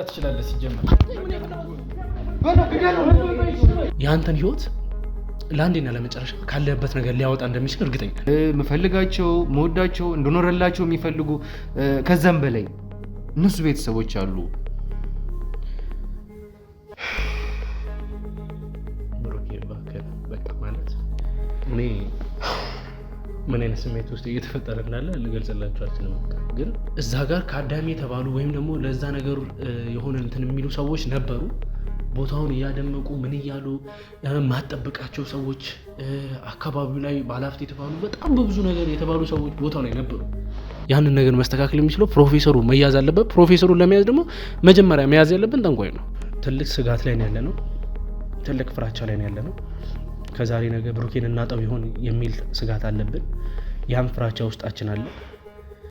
ትችላለህ ሲጀመር ያንተን ህይወት ለአንዴና ለመጨረሻ ካለበት ነገር ሊያወጣ እንደሚችል እርግጠኛ መፈልጋቸው መወዳቸው እንደኖረላቸው የሚፈልጉ ከዛም በላይ እነሱ ቤተሰቦች አሉ። ብሩኬ እባክህ በቃ ማለት እኔ ምን አይነት ስሜት ውስጥ እየተፈጠረ እንዳለ ልገልጽላችሁ አልችልም። ግን እዛ ጋር ከአዳሚ የተባሉ ወይም ደግሞ ለዛ ነገር የሆነ እንትን የሚሉ ሰዎች ነበሩ። ቦታውን እያደመቁ ምን እያሉ ማጠብቃቸው ሰዎች አካባቢው ላይ ባለሀብት የተባሉ በጣም በብዙ ነገር የተባሉ ሰዎች ቦታው ላይ ነበሩ። ያንን ነገር መስተካከል የሚችለው ፕሮፌሰሩ መያዝ አለበት። ፕሮፌሰሩን ለመያዝ ደግሞ መጀመሪያ መያዝ ያለብን ጠንቋይ ነው። ትልቅ ስጋት ላይ ነው ያለነው። ትልቅ ፍራቻ ላይ ነው ያለነው። ከዛሬ ነገ ብሩኬን እናጠው ይሆን የሚል ስጋት አለብን። ያም ፍራቻ ውስጣችን አለ።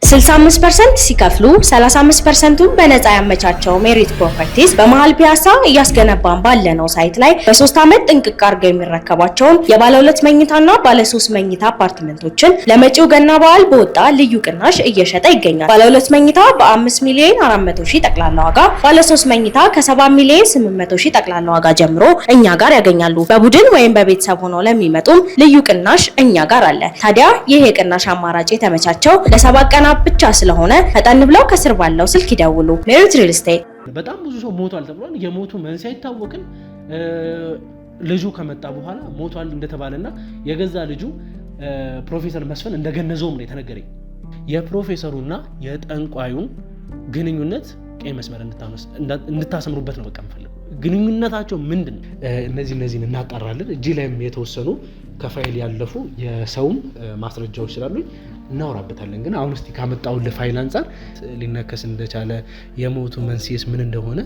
65% ሲከፍሉ 35%ን በነፃ ያመቻቸው ሜሪት ፕሮፐርቲስ በመሃል ፒያሳ እያስገነባን ባለነው ሳይት ላይ በ3 ዓመት ጥንቅቅ አድርገው የሚረከቧቸውን የባለ 2 መኝታና ባለ 3 መኝታ አፓርትመንቶችን ለመጪው ገና በዓል በወጣ ልዩ ቅናሽ እየሸጠ ይገኛል። ባለ 2 መኝታ በ5 ሚሊዮን 400 ሺህ ጠቅላላ ዋጋ፣ ባለ 3 መኝታ ከ7 ሚሊዮን 800 ሺህ ጠቅላላ ዋጋ ጀምሮ እኛ ጋር ያገኛሉ። በቡድን ወይም በቤተሰብ ሆነው ለሚመጡም ልዩ ቅናሽ እኛ ጋር አለ። ታዲያ ይህ የቅናሽ አማራጭ የተመቻቸው ለ7 ቀናት ብቻ ስለሆነ ፈጠን ብለው ከስር ባለው ስልክ ይደውሉ። ሜሪት ሪል ስቴት። በጣም ብዙ ሰው ሞቷል ተብሏል። የሞቱ መንስኤ አይታወቅም። ልጁ ከመጣ በኋላ ሞቷል እንደተባለና የገዛ ልጁ ፕሮፌሰር መስፍን እንደገነዘውም ነው የተነገረኝ። የፕሮፌሰሩና የጠንቋዩን ግንኙነት ቀይ መስመር እንድታሰምሩበት ነው በቃ የምፈልገው። ግንኙነታቸው ምንድን ነው? እነዚህን እናጣራለን። እጅ ላይም የተወሰኑ ከፋይል ያለፉ የሰውም ማስረጃዎች ስላሉ እናወራበታለን። ግን አሁን እስቲ ካመጣውልህ ፋይል አንጻር ሊነከስ እንደቻለ የሞቱ መንስኤስ ምን እንደሆነ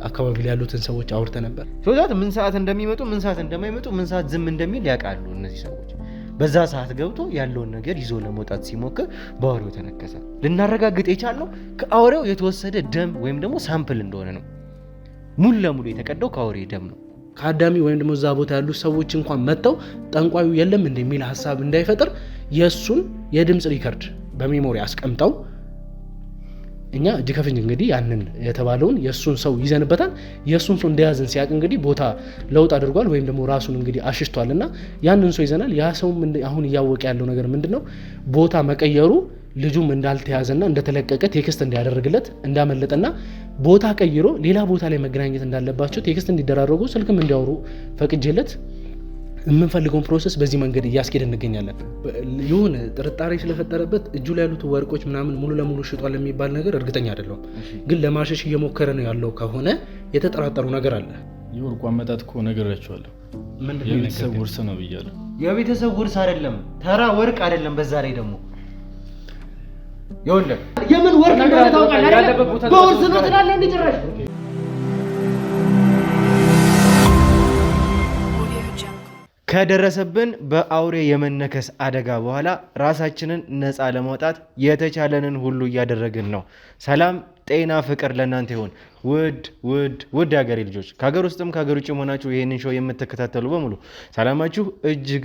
አካባቢ ላይ ያሉትን ሰዎች አውርተ ነበር። ሶዛት ምን ሰዓት እንደሚመጡ ምን ሰዓት እንደማይመጡ ምን ሰዓት ዝም እንደሚል ያውቃሉ እነዚህ ሰዎች። በዛ ሰዓት ገብቶ ያለውን ነገር ይዞ ለመውጣት ሲሞክር በአውሬው ተነከሰ። ልናረጋግጥ የቻልነው ከአውሬው የተወሰደ ደም ወይም ደግሞ ሳምፕል እንደሆነ ነው። ሙሉ ለሙሉ የተቀደው ከአውሬ ደም ነው። ከአዳሚ ወይም ደግሞ እዛ ቦታ ያሉ ሰዎች እንኳን መጥተው ጠንቋዩ የለም እንደሚል ሀሳብ እንዳይፈጥር የሱን የድምጽ ሪከርድ በሜሞሪ አስቀምጠው እኛ እጅ ከፍንጅ እንግዲህ ያንን የተባለውን የሱን ሰው ይዘንበታል። የሱን ሰው እንደያዝን ሲያቅ እንግዲህ ቦታ ለውጥ አድርጓል ወይም ደግሞ ራሱን እንግዲህ አሽሽቷልና ያንን ሰው ይዘናል። ያ ሰው አሁን እያወቀ ያለው ነገር ምንድነው? ቦታ መቀየሩ ልጁም እንዳልተያዘና እንደተለቀቀ ቴክስት እንዲያደርግለት እንዳመለጠና ቦታ ቀይሮ ሌላ ቦታ ላይ መገናኘት እንዳለባቸው ቴክስት እንዲደራረጉ ስልክም እንዲያወሩ ፈቅጄለት የምንፈልገውን ፕሮሰስ በዚህ መንገድ እያስኬድ እንገኛለን። ይሁን ጥርጣሬ ስለፈጠረበት እጁ ላይ ያሉት ወርቆች ምናምን ሙሉ ለሙሉ ሽጧል የሚባል ነገር እርግጠኛ አይደለሁም። ግን ለማሸሽ እየሞከረ ነው ያለው ከሆነ የተጠራጠሩ ነገር አለ። የወርቁ አመጣጥ እኮ ነግሬያቸዋለሁ። የቤተሰብ ውርስ ነው ብያለሁ። የቤተሰብ ውርስ አይደለም፣ ተራ ወርቅ አይደለም። በዛ ላይ ደግሞ ይኸውልህ የምን ወርቅ እንደሆነ ታውቃለህ አይደል? በውርስ ነው ትላለህ እንዴ ጭራሽ? ከደረሰብን በአውሬ የመነከስ አደጋ በኋላ ራሳችንን ነፃ ለማውጣት የተቻለንን ሁሉ እያደረግን ነው። ሰላም፣ ጤና፣ ፍቅር ለእናንተ ይሁን። ውድ የሀገሬ ልጆች ከሀገር ውስጥም ከሀገር ውጭ ሆናችሁ ይህንን ሾው የምትከታተሉ በሙሉ ሰላማችሁ እጅግ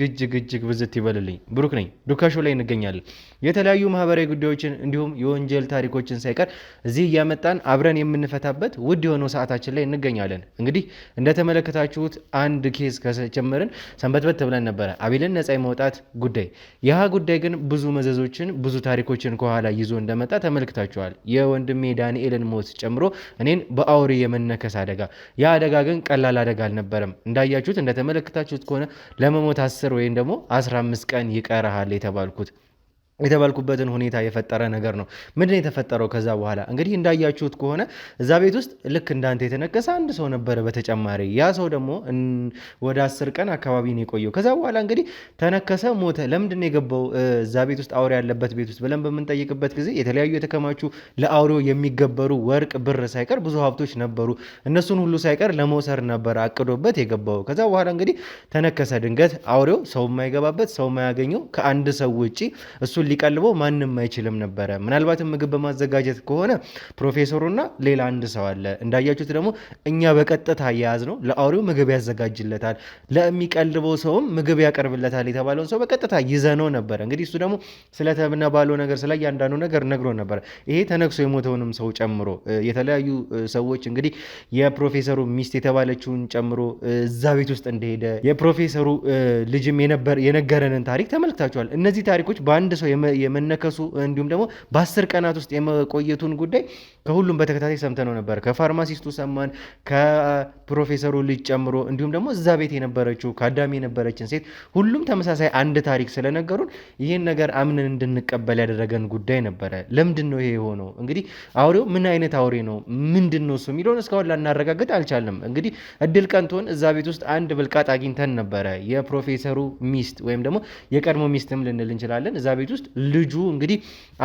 ብዝት ይበልልኝ። ብሩክ ነኝ። ዱካ ሾው ላይ እንገኛለን። የተለያዩ ማህበራዊ ጉዳዮችን እንዲሁም የወንጀል ታሪኮችን ሳይቀር እዚህ እያመጣን አብረን የምንፈታበት ውድ የሆነው ሰዓታችን ላይ እንገኛለን። እንግዲህ እንደተመለከታችሁት አንድ ኬዝ ከጀመርን ሰንበትበት ብለን ነበረ፣ አቤልን ነፃ የማውጣት ጉዳይ። ይህ ጉዳይ ግን ብዙ መዘዞችን ብዙ ታሪኮችን ከኋላ ይዞ እንደመጣ ተመልክታችኋል። የወንድሜ ዳንኤልን ሞት ጨምሮ እኔን በአውሬ የመነከስ አደጋ። ያ አደጋ ግን ቀላል አደጋ አልነበረም። እንዳያችሁት እንደተመለከታችሁት ከሆነ ለመሞት 10 ወይም ደግሞ 15 ቀን ይቀርሃል የተባልኩበትን ሁኔታ የፈጠረ ነገር ነው። ምንድን የተፈጠረው? ከዛ በኋላ እንግዲህ እንዳያችሁት ከሆነ እዛ ቤት ውስጥ ልክ እንዳንተ የተነከሰ አንድ ሰው ነበረ በተጨማሪ። ያ ሰው ደግሞ ወደ 10 ቀን አካባቢ ነው የቆየው። ከዛ በኋላ እንግዲህ ተነከሰ፣ ሞተ። ለምንድን ነው የገባው እዛ ቤት ውስጥ አውሬ ያለበት ቤት ውስጥ ብለን በምንጠይቅበት ጊዜ የተለያዩ የተከማቹ ለአውሬው የሚገበሩ ወርቅ፣ ብር ሳይቀር ብዙ ሀብቶች ነበሩ። እነሱን ሁሉ ሳይቀር ለመውሰድ ነበር አቅዶበት የገባው። ከዛ በኋላ እንግዲህ ተነከሰ። ድንገት አውሬው ሰው የማይገባበት ሰው የማያገኘው ከአንድ ሰው ውጭ እሱን ሊቀልበው ማንም አይችልም ነበረ። ምናልባትም ምግብ በማዘጋጀት ከሆነ ፕሮፌሰሩና ሌላ አንድ ሰው አለ። እንዳያችሁት ደግሞ እኛ በቀጥታ እያያዝ ነው ለአውሬው ምግብ ያዘጋጅለታል፣ ለሚቀልበው ሰውም ምግብ ያቀርብለታል የተባለውን ሰው በቀጥታ ይዘነው ነበረ። እንግዲህ እሱ ደግሞ ስለተብነ ባለው ነገር ስለ እያንዳንዱ ነገር ነግሮ ነበረ። ይሄ ተነክሶ የሞተውንም ሰው ጨምሮ የተለያዩ ሰዎች እንግዲህ የፕሮፌሰሩ ሚስት የተባለችውን ጨምሮ እዛ ቤት ውስጥ እንደሄደ የፕሮፌሰሩ ልጅም የነገረንን ታሪክ ተመልክታችኋል። እነዚህ ታሪኮች በአንድ ሰው የመነከሱ እንዲሁም ደግሞ በ10 ቀናት ውስጥ የመቆየቱን ጉዳይ ከሁሉም በተከታታይ ሰምተነው ነበር። ከፋርማሲስቱ ሰማን፣ ከፕሮፌሰሩ ልጅ ጨምሮ እንዲሁም ደግሞ እዛ ቤት የነበረችው ከአዳሚ የነበረችን ሴት ሁሉም ተመሳሳይ አንድ ታሪክ ስለነገሩን ይህን ነገር አምነን እንድንቀበል ያደረገን ጉዳይ ነበረ። ለምንድን ነው ይሄ የሆነው? እንግዲህ አውሬው ምን አይነት አውሬ ነው፣ ምንድን ነው እሱ የሚለውን እስካሁን ላናረጋግጥ አልቻልንም። እንግዲህ እድል ቀንቶን እዛ ቤት ውስጥ አንድ ብልቃጥ አግኝተን ነበረ። የፕሮፌሰሩ ሚስት ወይም ደግሞ የቀድሞ ሚስትም ልንል እንችላለን። እዛ ቤት ውስጥ ልጁ እንግዲህ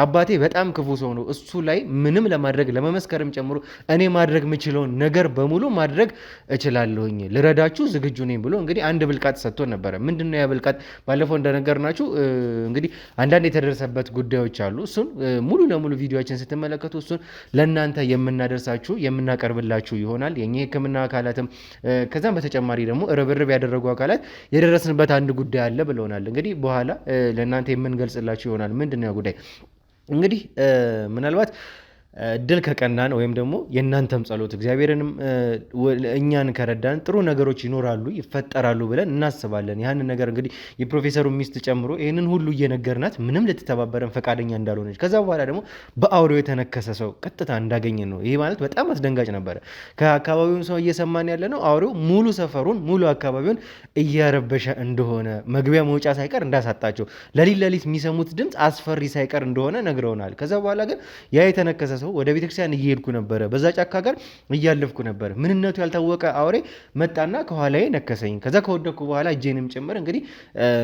አባቴ በጣም ክፉ ሰው ነው፣ እሱ ላይ ምንም ለማድረግ ለመመስከርም ጨምሮ እኔ ማድረግ የምችለውን ነገር በሙሉ ማድረግ እችላለሁኝ፣ ልረዳችሁ ዝግጁ ነኝ ብሎ እንግዲህ አንድ ብልቃጥ ሰጥቶን ነበረ። ምንድነው ያ ብልቃጥ? ባለፈው እንደነገርናችሁ እንግዲህ አንዳንድ የተደረሰበት ጉዳዮች አሉ። እሱን ሙሉ ለሙሉ ቪዲዮችን ስትመለከቱ እሱን ለእናንተ የምናደርሳችሁ የምናቀርብላችሁ ይሆናል። የኛ የሕክምና አካላትም ከዛም በተጨማሪ ደግሞ ርብርብ ያደረጉ አካላት የደረስንበት አንድ ጉዳይ አለ ብለውናል። እንግዲህ በኋላ ለእናንተ የምንገልጽላችሁ ይሆናል። ምንድነው ያ ጉዳይ? እንግዲህ ምናልባት እድል ከቀናን ወይም ደግሞ የእናንተም ጸሎት እግዚአብሔርንም እኛን ከረዳን ጥሩ ነገሮች ይኖራሉ ይፈጠራሉ ብለን እናስባለን። ያንን ነገር እንግዲህ የፕሮፌሰሩ ሚስት ጨምሮ ይህንን ሁሉ እየነገርናት ምንም ልትተባበረን ፈቃደኛ እንዳልሆነች ከዛ በኋላ ደግሞ በአውሬው የተነከሰ ሰው ቀጥታ እንዳገኘን ነው። ይሄ ማለት በጣም አስደንጋጭ ነበረ። ከአካባቢውን ሰው እየሰማን ያለ ነው አውሬው ሙሉ ሰፈሩን ሙሉ አካባቢውን እያረበሸ እንደሆነ፣ መግቢያ መውጫ ሳይቀር እንዳሳጣቸው፣ ለሊት የሚሰሙት ድምፅ አስፈሪ ሳይቀር እንደሆነ ነግረውናል። ከዛ በኋላ ግን ያ የተነከሰ ሰው ወደ ቤተክርስቲያን እየሄድኩ ነበረ፣ በዛ ጫካ ጋር እያለፍኩ ነበረ። ምንነቱ ያልታወቀ አውሬ መጣና ከኋላዬ ነከሰኝ። ከዛ ከወደኩ በኋላ እጄንም ጭምር እንግዲህ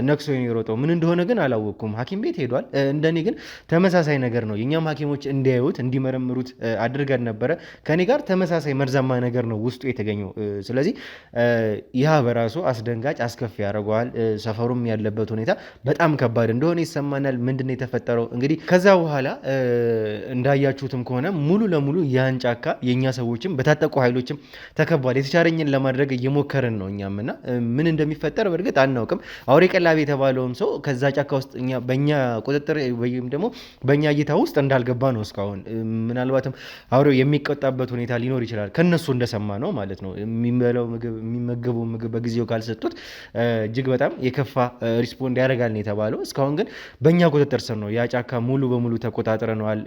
ነክሶ የሮጠው ምን እንደሆነ ግን አላወቅኩም። ሐኪም ቤት ሄዷል። እንደኔ ግን ተመሳሳይ ነገር ነው። የኛም ሐኪሞች እንዲያዩት እንዲመረምሩት አድርገን ነበረ። ከኔ ጋር ተመሳሳይ መርዛማ ነገር ነው ውስጡ የተገኘው። ስለዚህ ያ በራሱ አስደንጋጭ አስከፊ ያደርገዋል። ሰፈሩም ያለበት ሁኔታ በጣም ከባድ እንደሆነ ይሰማናል። ምንድነው የተፈጠረው? እንግዲህ ከዛ በኋላ እንዳያችሁትም ከሆነ ሙሉ ለሙሉ ያን ጫካ የኛ ሰዎችም በታጠቁ ኃይሎችም ተከቧል። የተቻለኝን ለማድረግ እየሞከርን ነው እኛም እና ምን እንደሚፈጠር በእርግጥ አናውቅም። አውሬ ቀላቢ የተባለውም ሰው ከዛ ጫካ ውስጥ በእኛ ቁጥጥር ወይም ደግሞ በእኛ እይታ ውስጥ እንዳልገባ ነው እስካሁን። ምናልባትም አውሬው የሚቆጣበት ሁኔታ ሊኖር ይችላል ከነሱ እንደሰማ ነው ማለት ነው። የሚመገበው ምግብ በጊዜው ካልሰጡት እጅግ በጣም የከፋ ሪስፖንድ ያደርጋል ነው የተባለው። እስካሁን ግን በእኛ ቁጥጥር ስር ነው። ያ ጫካ ሙሉ በሙሉ ተቆጣጥረነዋል።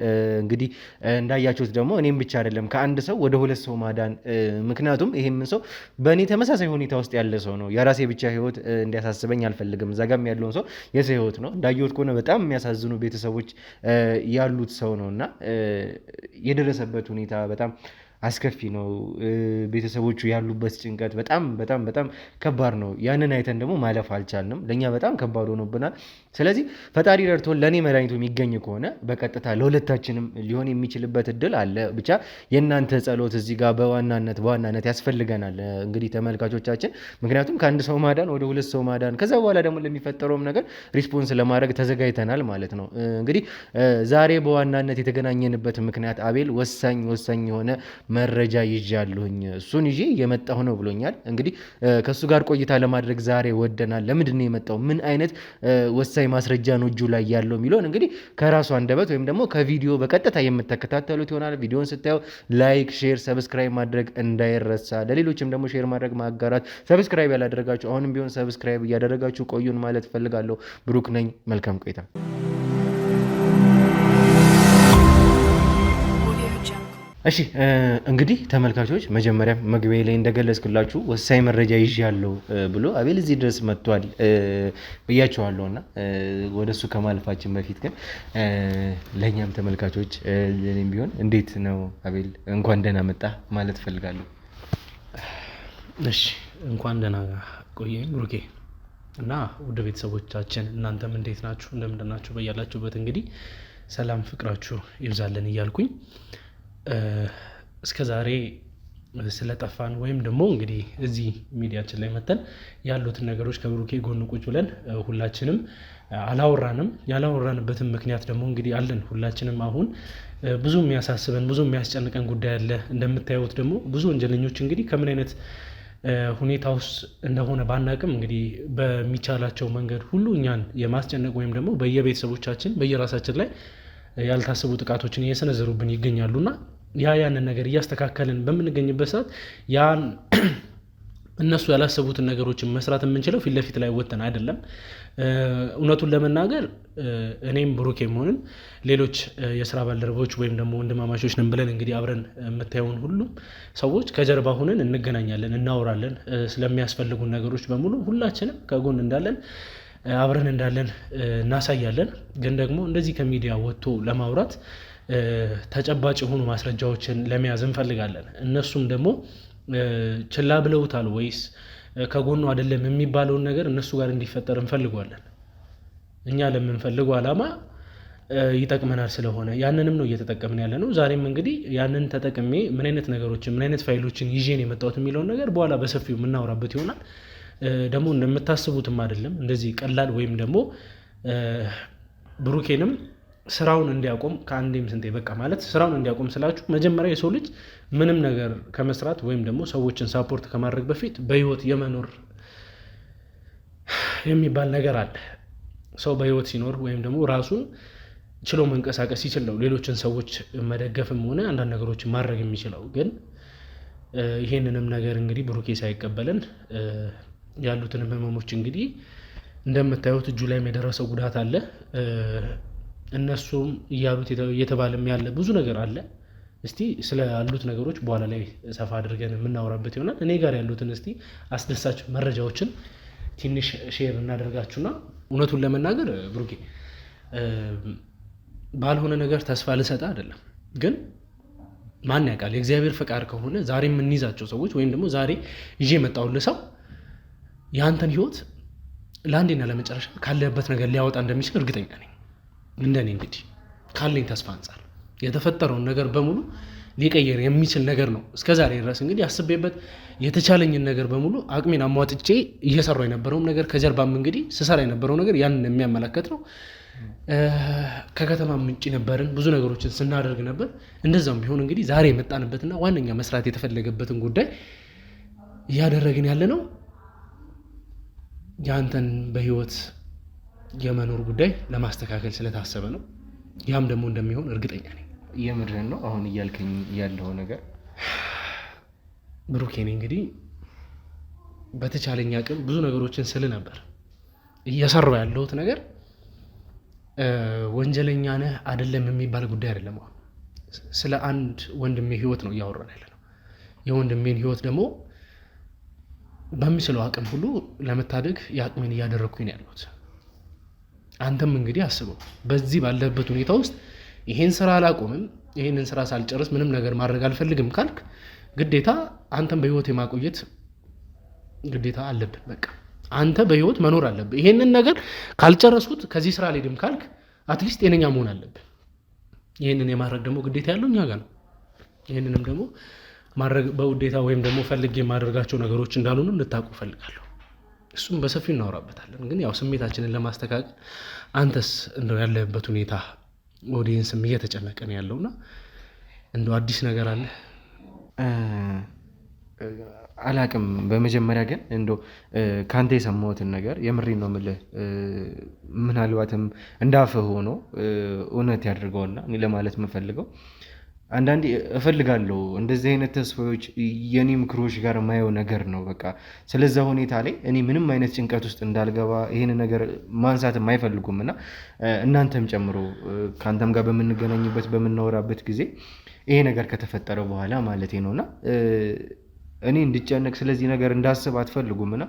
እንግዲህ እንዳያችሁት ደግሞ እኔም ብቻ አይደለም ከአንድ ሰው ወደ 2 ሰው ማዳን። ምክንያቱም ይሄም ሰው በእኔ ተመሳሳይ ሁኔታ ውስጥ ያለ ሰው ነው። የራሴ ብቻ ህይወት እንዲያሳስበኝ አልፈልግም። እዛ ጋም ያለውን ሰው የሰው ህይወት ነው። እንዳየሁት ከሆነ በጣም የሚያሳዝኑ ቤተሰቦች ያሉት ሰው ነው እና የደረሰበት ሁኔታ በጣም አስከፊ ነው። ቤተሰቦቹ ያሉበት ጭንቀት በጣም በጣም በጣም ከባድ ነው። ያንን አይተን ደግሞ ማለፍ አልቻልንም። ለእኛ በጣም ከባድ ሆኖብናል። ስለዚህ ፈጣሪ ረድቶን ለእኔ መድኃኒቱ የሚገኝ ከሆነ በቀጥታ ለሁለታችንም ሊሆን የሚችልበት እድል አለ። ብቻ የእናንተ ጸሎት እዚህ ጋር በዋናነት ያስፈልገናል እንግዲህ ተመልካቾቻችን። ምክንያቱም ከአንድ ሰው ማዳን ወደ 2 ሰው ማዳን ከዛ በኋላ ደግሞ ለሚፈጠረውም ነገር ሪስፖንስ ለማድረግ ተዘጋጅተናል ማለት ነው። እንግዲህ ዛሬ በዋናነት የተገናኘንበት ምክንያት አቤል ወሳኝ የሆነ መረጃ ይዣለሁኝ እሱን ይዤ የመጣሁ ነው ብሎኛል። እንግዲህ ከሱ ጋር ቆይታ ለማድረግ ዛሬ ወደናል። ለምንድን ነው የመጣው? ምን አይነት ወሳኝ ማስረጃ ነው እጁ ላይ ያለው የሚለውን እንግዲህ ከራሱ አንደበት ወይም ደግሞ ከቪዲዮ በቀጥታ የምትከታተሉት ይሆናል። ቪዲዮን ስታዩ ላይክ፣ ሼር፣ ሰብስክራይብ ማድረግ እንዳይረሳ። ለሌሎችም ደግሞ ሼር ማድረግ ማጋራት። ሰብስክራይብ ያላደረጋችሁ አሁንም ቢሆን ሰብስክራይብ እያደረጋችሁ ቆዩን ማለት ፈልጋለሁ። ብሩክ ነኝ። መልካም ቆይታ። እሺ እንግዲህ ተመልካቾች መጀመሪያ መግቢያ ላይ እንደገለጽኩላችሁ ወሳኝ መረጃ ይዣለሁ ብሎ አቤል እዚህ ድረስ መጥቷል ብያቸዋለሁ እና ወደሱ ከማለፋችን በፊት ግን ለእኛም ተመልካቾች ለኔም ቢሆን እንዴት ነው አቤል እንኳን ደህና መጣ ማለት ፈልጋለሁ። እሺ እንኳን ደህና ቆየኝ ብሩኬ እና ውድ ቤተሰቦቻችን እናንተም እንዴት ናችሁ? እንደምንድን ናችሁ? በያላችሁበት እንግዲህ ሰላም ፍቅራችሁ ይብዛልን እያልኩኝ እስከ ዛሬ ስለጠፋን ወይም ደግሞ እንግዲህ እዚህ ሚዲያችን ላይ መተን ያሉትን ነገሮች ከብሩኬ ጎን ቁጭ ብለን ሁላችንም አላወራንም። ያላወራንበትም ምክንያት ደግሞ እንግዲህ አለን ሁላችንም። አሁን ብዙ የሚያሳስበን ብዙ የሚያስጨንቀን ጉዳይ አለ። እንደምታዩት ደግሞ ብዙ ወንጀለኞች እንግዲህ ከምን አይነት ሁኔታ ውስጥ እንደሆነ ባናቅም እንግዲህ በሚቻላቸው መንገድ ሁሉ እኛን የማስጨነቅ ወይም ደግሞ በየቤተሰቦቻችን በየራሳችን ላይ ያልታሰቡ ጥቃቶችን እየሰነዘሩብን ይገኛሉና ያንን ነገር እያስተካከልን በምንገኝበት ሰዓት ያን እነሱ ያላሰቡትን ነገሮችን መስራት የምንችለው ፊት ለፊት ላይ ወጥተን አይደለም። እውነቱን ለመናገር እኔም ብሩኬም ሆንን ሌሎች የስራ ባልደረቦች ወይም ደግሞ ወንድማማቾች ነን ብለን እንግዲህ አብረን የምታየውን ሁሉም ሰዎች ከጀርባ ሆነን እንገናኛለን፣ እናወራለን። ስለሚያስፈልጉን ነገሮች በሙሉ ሁላችንም ከጎን እንዳለን አብረን እንዳለን እናሳያለን። ግን ደግሞ እንደዚህ ከሚዲያ ወጥቶ ለማውራት ተጨባጭ የሆኑ ማስረጃዎችን ለመያዝ እንፈልጋለን። እነሱም ደግሞ ችላ ብለውታል ወይስ ከጎኑ አይደለም የሚባለውን ነገር እነሱ ጋር እንዲፈጠር እንፈልጓለን። እኛ ለምንፈልገው ዓላማ ይጠቅመናል ስለሆነ ያንንም ነው እየተጠቀምን ያለ ነው። ዛሬም እንግዲህ ያንን ተጠቅሜ ምን አይነት ነገሮችን ምን አይነት ፋይሎችን ይዤ ነው የመጣሁት የሚለውን ነገር በኋላ በሰፊው የምናወራበት ይሆናል። ደግሞ እንደምታስቡትም አይደለም እንደዚህ ቀላል ወይም ደግሞ ብሩኬንም ስራውን እንዲያቆም ከአንዴም ስንቴ በቃ ማለት ስራውን እንዲያቆም ስላችሁ መጀመሪያ የሰው ልጅ ምንም ነገር ከመስራት ወይም ደግሞ ሰዎችን ሳፖርት ከማድረግ በፊት በህይወት የመኖር የሚባል ነገር አለ። ሰው በህይወት ሲኖር ወይም ደግሞ ራሱን ችሎ መንቀሳቀስ ሲችል ነው ሌሎችን ሰዎች መደገፍም ሆነ አንዳንድ ነገሮችን ማድረግ የሚችለው። ግን ይሄንንም ነገር እንግዲህ ብሩኬ ሳይቀበለን ያሉትንም ህመሞች እንግዲህ እንደምታዩት እጁ ላይ የደረሰው ጉዳት አለ። እነሱም እያሉት እየተባለም ያለ ብዙ ነገር አለ። እስቲ ስለ ያሉት ነገሮች በኋላ ላይ ሰፋ አድርገን የምናወራበት ይሆናል። እኔ ጋር ያሉትን እስቲ አስደሳች መረጃዎችን ትንሽ ሼር እናደርጋችሁና እውነቱን ለመናገር ብሩኬ ባልሆነ ነገር ተስፋ ልሰጥ አይደለም። ግን ማን ያውቃል የእግዚአብሔር ፈቃድ ከሆነ ዛሬ የምንይዛቸው ሰዎች ወይም ደግሞ ዛሬ ይዤ የመጣሁልህ ሰው ያንተን ህይወት ለአንዴና ለመጨረሻ ካለበት ነገር ሊያወጣ እንደሚችል እርግጠኛ ነኝ። እንደኔ እንግዲህ ካለኝ ተስፋ አንጻር የተፈጠረውን ነገር በሙሉ ሊቀየር የሚችል ነገር ነው። እስከዛሬ ድረስ እንግዲህ አስቤበት የተቻለኝን ነገር በሙሉ አቅሜን አሟጥጬ እየሰራው የነበረውን ነገር ከጀርባም እንግዲህ ስሰራ የነበረው ነገር ያንን የሚያመላክት ነው። ከከተማ ምንጭ ነበርን፣ ብዙ ነገሮችን ስናደርግ ነበር። እንደዛም ቢሆን እንግዲህ ዛሬ የመጣንበትና ዋነኛ መስራት የተፈለገበትን ጉዳይ እያደረግን ያለ ነው። ያንተን በህይወት የመኖር ጉዳይ ለማስተካከል ስለታሰበ ነው። ያም ደግሞ እንደሚሆን እርግጠኛ ነኝ። የምድርን ነው አሁን እያልከኝ ያለው ነገር ብሩኬ። እኔ እንግዲህ በተቻለኝ አቅም ብዙ ነገሮችን ስል ነበር። እየሰራው ያለሁት ነገር ወንጀለኛ ነህ አይደለም የሚባል ጉዳይ አይደለም። አሁን ስለ አንድ ወንድሜ ህይወት ነው እያወራን ያለ ነው። የወንድሜን ህይወት ደግሞ በሚችለው አቅም ሁሉ ለመታደግ የአቅሜን እያደረግኩኝ ያለሁት። አንተም እንግዲህ አስበው በዚህ ባለበት ሁኔታ ውስጥ ይሄን ስራ አላቆምም፣ ይሄንን ስራ ሳልጨርስ ምንም ነገር ማድረግ አልፈልግም ካልክ ግዴታ አንተም በህይወት የማቆየት ግዴታ አለብን። በቃ አንተ በህይወት መኖር አለብህ። ይሄንን ነገር ካልጨረስኩት ከዚህ ስራ አልሄድም ካልክ አትሊስት ጤነኛ መሆን አለብህ። ይሄንን የማድረግ ደግሞ ግዴታ ያለው እኛ ጋር ነው። ይሄንንም ደግሞ ማድረግ በውዴታ ወይም ደግሞ ፈልጌ የማደርጋቸው ነገሮች እንዳልሆኑ እንድታውቁ ፈልጋለሁ። እሱም በሰፊው እናወራበታለን። ግን ያው ስሜታችንን ለማስተካከል አንተስ እንደው ያለበት ሁኔታ ኦዲየንስም እየተጨነቀ ነው ያለውና እንደው አዲስ ነገር አለ አላቅም። በመጀመሪያ ግን እንደው ካንተ የሰማሁትን ነገር የምሬን ነው የምልህ። ምናልባትም እንዳፈህ ሆኖ እውነት ያድርገውና እኔ ለማለት የምፈልገው አንዳንዴ እፈልጋለሁ እንደዚህ አይነት ተስፋዎች የኔ ምክሮች ጋር የማየው ነገር ነው። በቃ ስለዛ ሁኔታ ላይ እኔ ምንም አይነት ጭንቀት ውስጥ እንዳልገባ ይሄን ነገር ማንሳትም አይፈልጉም እና እናንተም ጨምሮ ከአንተም ጋር በምንገናኝበት በምናወራበት ጊዜ ይሄ ነገር ከተፈጠረ በኋላ ማለቴ ነውና እኔ እንድጨነቅ ስለዚህ ነገር እንዳስብ አትፈልጉም እና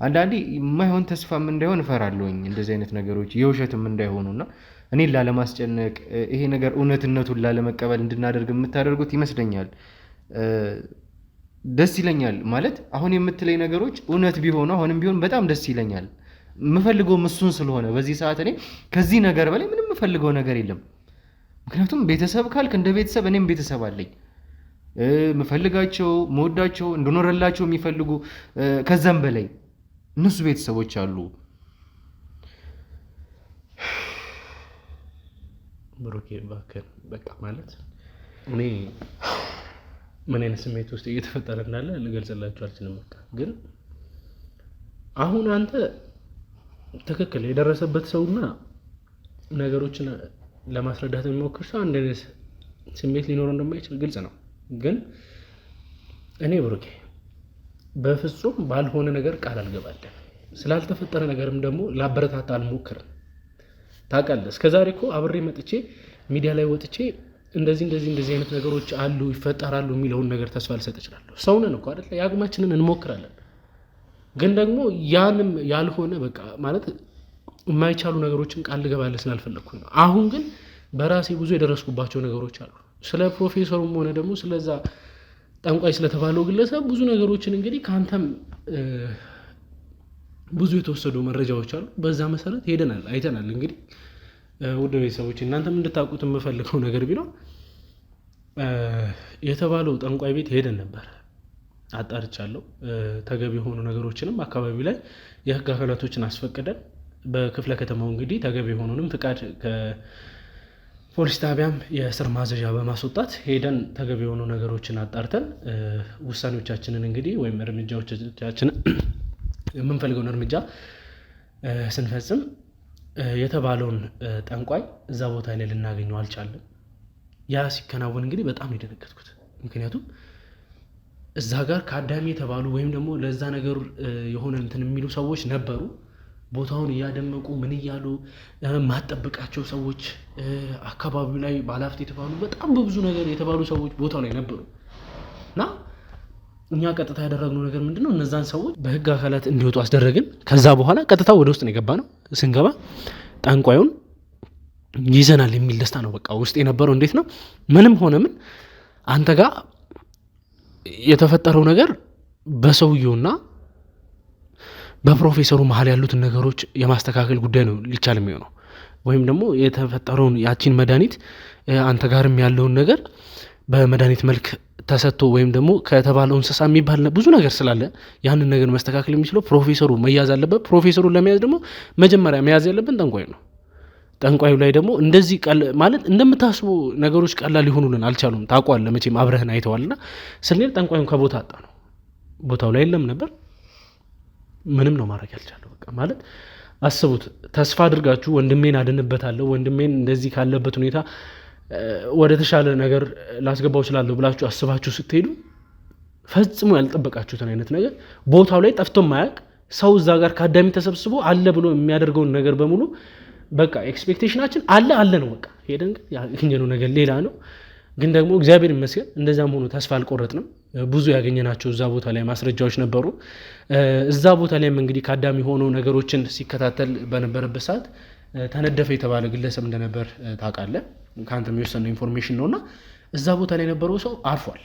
አንዳንዴ የማይሆን ተስፋም እንዳይሆን እፈራለሁኝ እንደዚህ አይነት ነገሮች የውሸትም እንዳይሆኑና እኔን ላለማስጨነቅ ይሄ ነገር እውነትነቱን ላለመቀበል እንድናደርግ የምታደርጉት ይመስለኛል። ደስ ይለኛል ማለት አሁን የምትለኝ ነገሮች እውነት ቢሆኑ አሁንም ቢሆን በጣም ደስ ይለኛል። የምፈልገውም እሱን ስለሆነ በዚህ ሰዓት እኔ ከዚህ ነገር በላይ ምንም የምፈልገው ነገር የለም። ምክንያቱም ቤተሰብ ካልክ እንደ ቤተሰብ እኔም ቤተሰብ አለኝ። ምፈልጋቸው መወዳቸው እንድኖርላቸው የሚፈልጉ ከዛም በላይ እነሱ ቤተሰቦች አሉ። ብሩኬ እባክህ በቃ ማለት እኔ ምን አይነት ስሜት ውስጥ እየተፈጠረ እንዳለ ልገልጽላችሁ አልችልም። በቃ ግን አሁን አንተ ትክክል የደረሰበት ሰውና ነገሮችን ለማስረዳት የሚሞክር ሰው አንድ አይነት ስሜት ሊኖረው እንደማይችል ግልጽ ነው። ግን እኔ ብሩኬ በፍጹም ባልሆነ ነገር ቃል አልገባለም። ስላልተፈጠረ ነገርም ደግሞ ላበረታታ አልሞክርም። ታውቃለህ እስከዛሬ እኮ አብሬ መጥቼ ሚዲያ ላይ ወጥቼ እንደዚህ አይነት ነገሮች አሉ ይፈጠራሉ የሚለውን ነገር ተስፋ ልሰጥ እችላለሁ። ሰው ነን እኮ አይደል? ያቅማችንን እንሞክራለን። ግን ደግሞ ያንም ያልሆነ በቃ ማለት የማይቻሉ ነገሮችን ቃል ልገባለሁ ስላልፈለኩኝ ነው። አሁን ግን በራሴ ብዙ የደረስኩባቸው ነገሮች አሉ። ስለ ፕሮፌሰሩም ሆነ ደግሞ ስለዛ ጠንቋይ ስለተባለው ግለሰብ ብዙ ነገሮችን እንግዲህ ካንተም ብዙ የተወሰዱ መረጃዎች አሉ። በዛ መሰረት ሄደናል፣ አይተናል። እንግዲህ ውድ ቤተሰቦች እናንተም እንድታውቁት የምፈልገው ነገር ቢኖር የተባለው ጠንቋይ ቤት ሄደን ነበር፣ አጣርቻለሁ። ተገቢ የሆኑ ነገሮችንም አካባቢ ላይ የህግ አካላቶችን አስፈቅደን በክፍለ ከተማው እንግዲህ ተገቢ የሆኑንም ፍቃድ ከፖሊስ ጣቢያም የእስር ማዘዣ በማስወጣት ሄደን ተገቢ የሆኑ ነገሮችን አጣርተን ውሳኔዎቻችንን እንግዲህ ወይም እርምጃዎቻችንን የምንፈልገውን እርምጃ ስንፈጽም የተባለውን ጠንቋይ እዛ ቦታ ላይ ልናገኘው አልቻለም። ያ ሲከናወን እንግዲህ በጣም የደነገጥኩት ምክንያቱም እዛ ጋር ከአዳሚ የተባሉ ወይም ደግሞ ለዛ ነገር የሆነ እንትን የሚሉ ሰዎች ነበሩ። ቦታውን እያደመቁ ምን እያሉ ማጠብቃቸው ሰዎች አካባቢው ላይ ባለሀብት የተባሉ በጣም በብዙ ነገር የተባሉ ሰዎች ቦታው ላይ ነበሩ እና እኛ ቀጥታ ያደረግነው ነገር ምንድነው እነዛን ሰዎች በህግ አካላት እንዲወጡ አስደረግን። ከዛ በኋላ ቀጥታ ወደ ውስጥ ነው የገባነው። ስንገባ ጠንቋዩን ይዘናል የሚል ደስታ ነው በቃ ውስጥ የነበረው። እንዴት ነው ምንም ሆነ ምን አንተ ጋር የተፈጠረው ነገር በሰውየውና በፕሮፌሰሩ መሀል ያሉትን ነገሮች የማስተካከል ጉዳይ ነው ሊቻል የሚሆነው። ወይም ደግሞ የተፈጠረውን ያቺን መድኃኒት አንተ ጋርም ያለውን ነገር በመድኃኒት መልክ ተሰጥቶ ወይም ደግሞ ከተባለው እንስሳ የሚባል ብዙ ነገር ስላለ ያንን ነገር መስተካከል የሚችለው ፕሮፌሰሩ መያዝ አለበት። ፕሮፌሰሩን ለመያዝ ደግሞ መጀመሪያ መያዝ ያለብን ጠንቋዩ ነው። ጠንቋዩ ላይ ደግሞ እንደዚህ ማለት እንደምታስቡ ነገሮች ቀላል ሊሆኑልን አልቻሉም። ታውቀዋለህ መቼም አብረህን አይተዋልና ስንል ጠንቋዩን ከቦታ አጣ ነው። ቦታው ላይ የለም ነበር። ምንም ነው ማድረግ ያልቻለው በቃ ማለት አስቡት። ተስፋ አድርጋችሁ ወንድሜን አድንበታለሁ ወንድሜን እንደዚህ ካለበት ሁኔታ ወደ ተሻለ ነገር ላስገባው እችላለሁ ብላችሁ አስባችሁ ስትሄዱ ፈጽሞ ያልጠበቃችሁትን አይነት ነገር ቦታው ላይ ጠፍቶ ማያውቅ ሰው እዛ ጋር ከአዳሚ ተሰብስቦ አለ ብሎ የሚያደርገውን ነገር በሙሉ በቃ ኤክስፔክቴሽናችን አለ ነው። በቃ ሄደን ያገኘነው ነገር ሌላ ነው። ግን ደግሞ እግዚአብሔር ይመስገን እንደዛም ሆኖ ተስፋ አልቆረጥንም። ብዙ ያገኘናቸው እዛ ቦታ ላይ ማስረጃዎች ነበሩ። እዛ ቦታ ላይም እንግዲህ ከአዳሚ ሆኖ ነገሮችን ሲከታተል በነበረበት ሰዓት ተነደፈ የተባለ ግለሰብ እንደነበር ታውቃለህ። ከአንተ የሚወሰነው ኢንፎርሜሽን ነውና እዛ ቦታ ላይ የነበረው ሰው አርፏል፣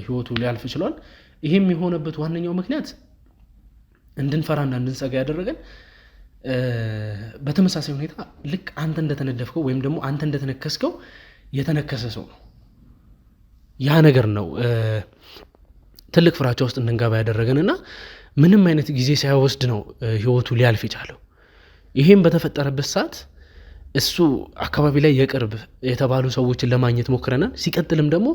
ህይወቱ ሊያልፍ ችሏል። ይሄም የሆነበት ዋነኛው ምክንያት እንድንፈራና እንድንሰጋ ያደረገን በተመሳሳይ ሁኔታ ልክ አንተ እንደተነደፍከው ወይም ደግሞ አንተ እንደተነከስከው የተነከሰ ሰው ነው። ያ ነገር ነው ትልቅ ፍራቻ ውስጥ እንድንገባ ያደረገንና ምንም አይነት ጊዜ ሳይወስድ ነው ህይወቱ ሊያልፍ የቻለው። ይሄም በተፈጠረበት ሰዓት እሱ አካባቢ ላይ የቅርብ የተባሉ ሰዎችን ለማግኘት ሞክረናል። ሲቀጥልም ደግሞ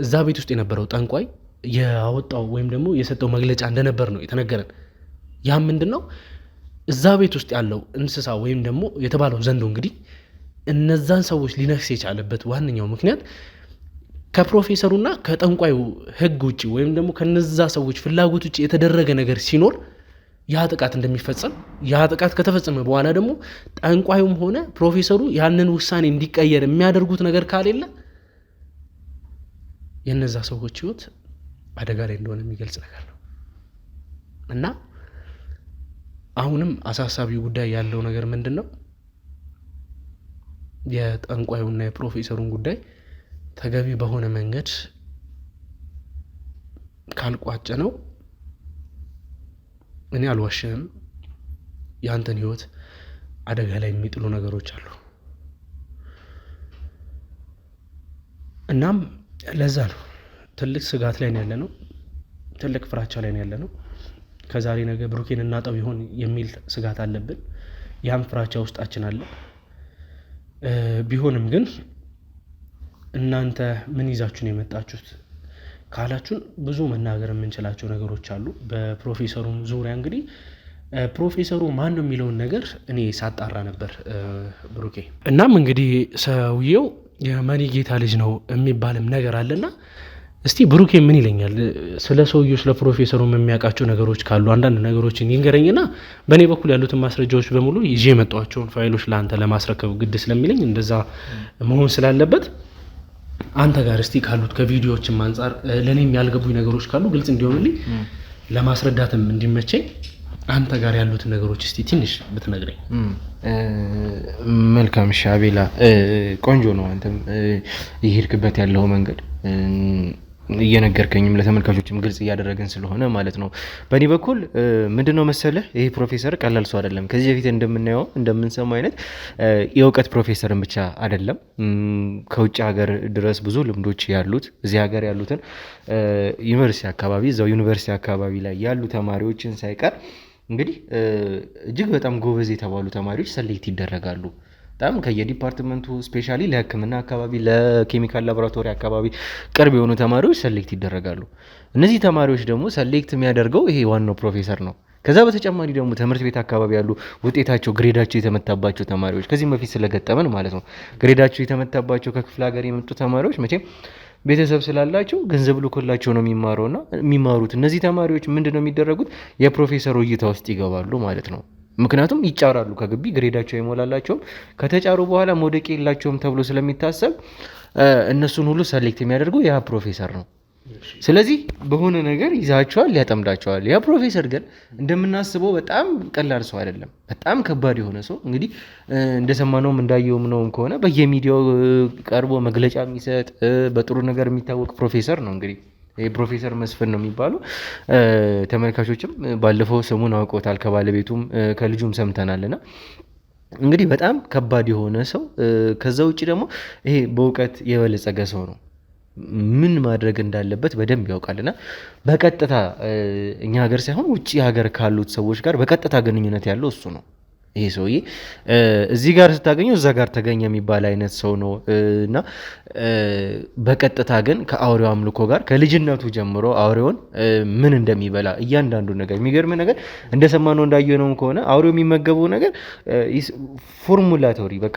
እዛ ቤት ውስጥ የነበረው ጠንቋይ ያወጣው ወይም ደግሞ የሰጠው መግለጫ እንደነበር ነው የተነገረን። ያ ምንድነው እዛ ቤት ውስጥ ያለው እንስሳ ወይም ደግሞ የተባለው ዘንዶ እንግዲህ እነዛን ሰዎች ሊነክስ የቻለበት ዋነኛው ምክንያት ከፕሮፌሰሩና ከጠንቋዩ ህግ ውጪ ወይም ደግሞ ከነዛ ሰዎች ፍላጎት ውጪ የተደረገ ነገር ሲኖር ያ ጥቃት እንደሚፈጸም፣ ያ ጥቃት ከተፈጸመ በኋላ ደግሞ ጠንቋዩም ሆነ ፕሮፌሰሩ ያንን ውሳኔ እንዲቀየር የሚያደርጉት ነገር ካሌለ የነዛ ሰዎች ህይወት አደጋ ላይ እንደሆነ የሚገልጽ ነገር ነው እና አሁንም አሳሳቢው ጉዳይ ያለው ነገር ምንድነው የጠንቋዩና የፕሮፌሰሩን ጉዳይ ተገቢ በሆነ መንገድ ካልቋጨ ነው እኔ አልዋሽም ያንተን ህይወት አደጋ ላይ የሚጥሉ ነገሮች አሉ። እናም ለዛ ነው ትልቅ ስጋት ላይ ነው ያለነው። ትልቅ ፍራቻ ላይ ነው ያለነው። ከዛሬ ነገ ብሩኬን እናጠው ይሆን የሚል ስጋት አለብን። ያም ፍራቻ ውስጣችን አለ። ቢሆንም ግን እናንተ ምን ይዛችሁ ነው የመጣችሁት ካላችሁን ብዙ መናገር የምንችላቸው ነገሮች አሉ። በፕሮፌሰሩም ዙሪያ እንግዲህ ፕሮፌሰሩ ማን ነው የሚለውን ነገር እኔ ሳጣራ ነበር ብሩኬ። እናም እንግዲህ ሰውየው የመኒ ጌታ ልጅ ነው የሚባልም ነገር አለና እስቲ ብሩኬ ምን ይለኛል ስለ ሰውየው ስለ ፕሮፌሰሩ የሚያውቃቸው ነገሮች ካሉ አንዳንድ ነገሮችን ይንገረኝና በእኔ በኩል ያሉትን ማስረጃዎች በሙሉ ይዤ የመጣኋቸውን ፋይሎች ለአንተ ለማስረከብ ግድ ስለሚለኝ እንደዛ መሆን ስላለበት አንተ ጋር እስቲ ካሉት ከቪዲዮዎችም አንፃር ለኔም ያልገቡኝ ነገሮች ካሉ ግልጽ እንዲሆንልኝ ለማስረዳትም እንዲመቸኝ አንተ ጋር ያሉትን ነገሮች እስቲ ትንሽ ብትነግረኝ። መልካም ሻቤላ፣ ቆንጆ ነው አንተም ይሄድክበት ያለው መንገድ እየነገርከኝም ለተመልካቾችም ግልጽ እያደረገን ስለሆነ ማለት ነው። በእኔ በኩል ምንድነው መሰለህ ይሄ ፕሮፌሰር ቀላል ሰው አይደለም። ከዚህ በፊት እንደምናየው እንደምንሰማው አይነት የእውቀት ፕሮፌሰርን ብቻ አይደለም፣ ከውጭ ሀገር ድረስ ብዙ ልምዶች ያሉት እዚህ ሀገር ያሉትን ዩኒቨርሲቲ አካባቢ እዛው ዩኒቨርሲቲ አካባቢ ላይ ያሉ ተማሪዎችን ሳይቀር እንግዲህ እጅግ በጣም ጎበዝ የተባሉ ተማሪዎች ሰሌክት ይደረጋሉ። በጣም ከየዲፓርትመንቱ ስፔሻሊ ለሕክምና አካባቢ ለኬሚካል ላቦራቶሪ አካባቢ ቅርብ የሆኑ ተማሪዎች ሰሌክት ይደረጋሉ። እነዚህ ተማሪዎች ደግሞ ሰሌክት የሚያደርገው ይሄ ዋናው ፕሮፌሰር ነው። ከዛ በተጨማሪ ደግሞ ትምህርት ቤት አካባቢ ያሉ ውጤታቸው ግሬዳቸው የተመታባቸው ተማሪዎች ከዚህ በፊት ስለገጠመን ማለት ነው ግሬዳቸው የተመታባቸው ከክፍለ ሀገር የመጡ ተማሪዎች መቼም ቤተሰብ ስላላቸው ገንዘብ ልኮላቸው ነው የሚማሩት። እነዚህ ተማሪዎች ምንድነው የሚደረጉት የፕሮፌሰሩ እይታ ውስጥ ይገባሉ ማለት ነው። ምክንያቱም ይጫራሉ ከግቢ ግሬዳቸው ይሞላላቸውም ከተጫሩ በኋላ መውደቅ የላቸውም ተብሎ ስለሚታሰብ እነሱን ሁሉ ሰሌክት የሚያደርገው ያ ፕሮፌሰር ነው። ስለዚህ በሆነ ነገር ይዛቸዋል፣ ያጠምዳቸዋል። ያ ፕሮፌሰር ግን እንደምናስበው በጣም ቀላል ሰው አይደለም። በጣም ከባድ የሆነ ሰው እንግዲህ እንደሰማነውም እንዳየውም ነውም ከሆነ በየሚዲያው ቀርቦ መግለጫ የሚሰጥ በጥሩ ነገር የሚታወቅ ፕሮፌሰር ነው። እንግዲህ ይሄ ፕሮፌሰር መስፍን ነው የሚባለው። ተመልካቾችም ባለፈው ስሙን አውቀውታል፣ ከባለቤቱም ከልጁም ሰምተናልና እንግዲህ በጣም ከባድ የሆነ ሰው። ከዛ ውጭ ደግሞ ይሄ በእውቀት የበለጸገ ሰው ነው። ምን ማድረግ እንዳለበት በደንብ ያውቃልና በቀጥታ እኛ ሀገር ሳይሆን ውጪ ሀገር ካሉት ሰዎች ጋር በቀጥታ ግንኙነት ያለው እሱ ነው። ይሄ ሰውዬ እዚህ ጋር ስታገኘው እዛ ጋር ተገኘ የሚባል አይነት ሰው ነው እና በቀጥታ ግን ከአውሬው አምልኮ ጋር ከልጅነቱ ጀምሮ አውሬውን ምን እንደሚበላ እያንዳንዱ ነገር የሚገርም ነገር እንደሰማነው እንዳየነው ከሆነ አውሬው የሚመገበው ነገር ፎርሙላቶሪ በቃ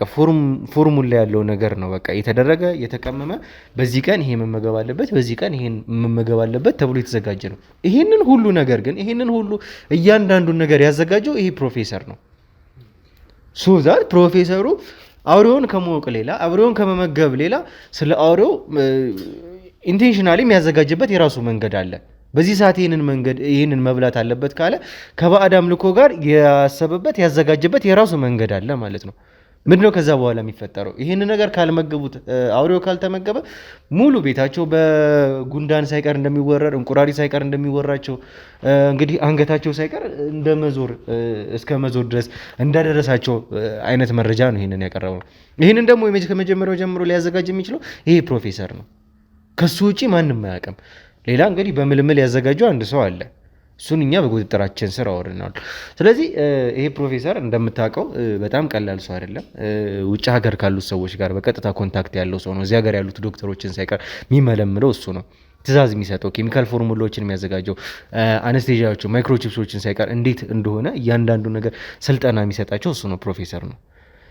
ፎርሙላ ያለው ነገር ነው። በቃ የተደረገ የተቀመመ በዚህ ቀን ይሄ መመገብ አለበት፣ በዚህ ቀን ይሄን መመገብ አለበት ተብሎ የተዘጋጀ ነው። ይሄንን ሁሉ ነገር ግን ይሄንን ሁሉ እያንዳንዱን ነገር ያዘጋጀው ይሄ ፕሮፌሰር ነው። ሱዛር ፕሮፌሰሩ አውሬውን ከማወቅ ሌላ አውሬውን ከመመገብ ሌላ ስለ አውሬው ኢንቴንሽናሊ የሚያዘጋጅበት የራሱ መንገድ አለ። በዚህ ሰዓት ይህንን መብላት አለበት ካለ ከባዕድ አምልኮ ጋር ያሰበበት ያዘጋጀበት የራሱ መንገድ አለ ማለት ነው። ምንድነው ከዛ በኋላ የሚፈጠረው? ይህን ነገር ካልመገቡት አውሬው ካልተመገበ ሙሉ ቤታቸው በጉንዳን ሳይቀር እንደሚወረር እንቁራሪ ሳይቀር እንደሚወራቸው እንግዲህ አንገታቸው ሳይቀር እስከ መዞር ድረስ እንዳደረሳቸው አይነት መረጃ ነው ይህንን ያቀረበው። ይህንን ደግሞ ከመጀመሪያው ጀምሮ ሊያዘጋጅ የሚችለው ይሄ ፕሮፌሰር ነው። ከሱ ውጪ ማንም አያውቅም። ሌላ እንግዲህ በምልምል ያዘጋጀው አንድ ሰው አለ። እሱን እኛ በቁጥጥራችን ስር አወርናል። ስለዚህ ይሄ ፕሮፌሰር እንደምታውቀው በጣም ቀላል ሰው አይደለም። ውጭ ሀገር ካሉት ሰዎች ጋር በቀጥታ ኮንታክት ያለው ሰው ነው። እዚህ ሀገር ያሉት ዶክተሮችን ሳይቀር የሚመለምለው እሱ ነው። ትእዛዝ የሚሰጠው ኬሚካል ፎርሙላዎችን የሚያዘጋጀው አነስቴዥያዎችን ማይክሮቺፕሶችን ሳይቀር እንዴት እንደሆነ እያንዳንዱ ነገር ስልጠና የሚሰጣቸው እሱ ነው፣ ፕሮፌሰር ነው።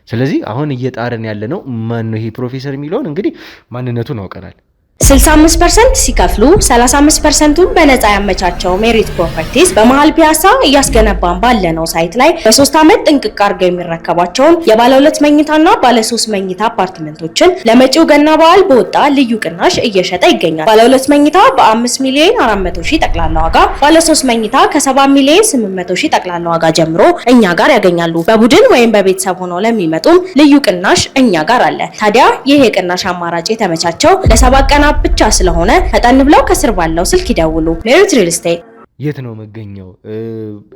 ስለዚህ አሁን እየጣረን ያለ ነው ማን ነው ይሄ ፕሮፌሰር የሚለውን እንግዲህ ማንነቱን አውቀናል። 65% ሲከፍሉ 35%ቱን በነፃ ያመቻቸው ሜሪት ፕሮፐርቲስ በመሃል ፒያሳ እያስገነባን ባለነው ሳይት ላይ በ3 ዓመት ጥንቅቅ አድርገው የሚረከቧቸውን የባለ 2 መኝታና ባለ 3 መኝታ አፓርትመንቶችን ለመጪው ገና በዓል በወጣ ልዩ ቅናሽ እየሸጠ ይገኛል። ባለ 2 መኝታ በ5 ሚሊዮን 400 ሺህ ጠቅላላ ዋጋ፣ ባለ 3 መኝታ ከ7 ሚሊዮን 800 ሺህ ጠቅላላ ዋጋ ጀምሮ እኛ ጋር ያገኛሉ። በቡድን ወይም በቤተሰብ ሆነው ለሚመጡም ልዩ ቅናሽ እኛ ጋር አለ። ታዲያ ይሄ የቅናሽ አማራጭ የተመቻቸው ለ7 ቀናት ብቻ ስለሆነ ፈጠን ብለው ከስር ባለው ስልክ ይደውሉ። ሜሪት ሪል ስቴት የት ነው መገኘው?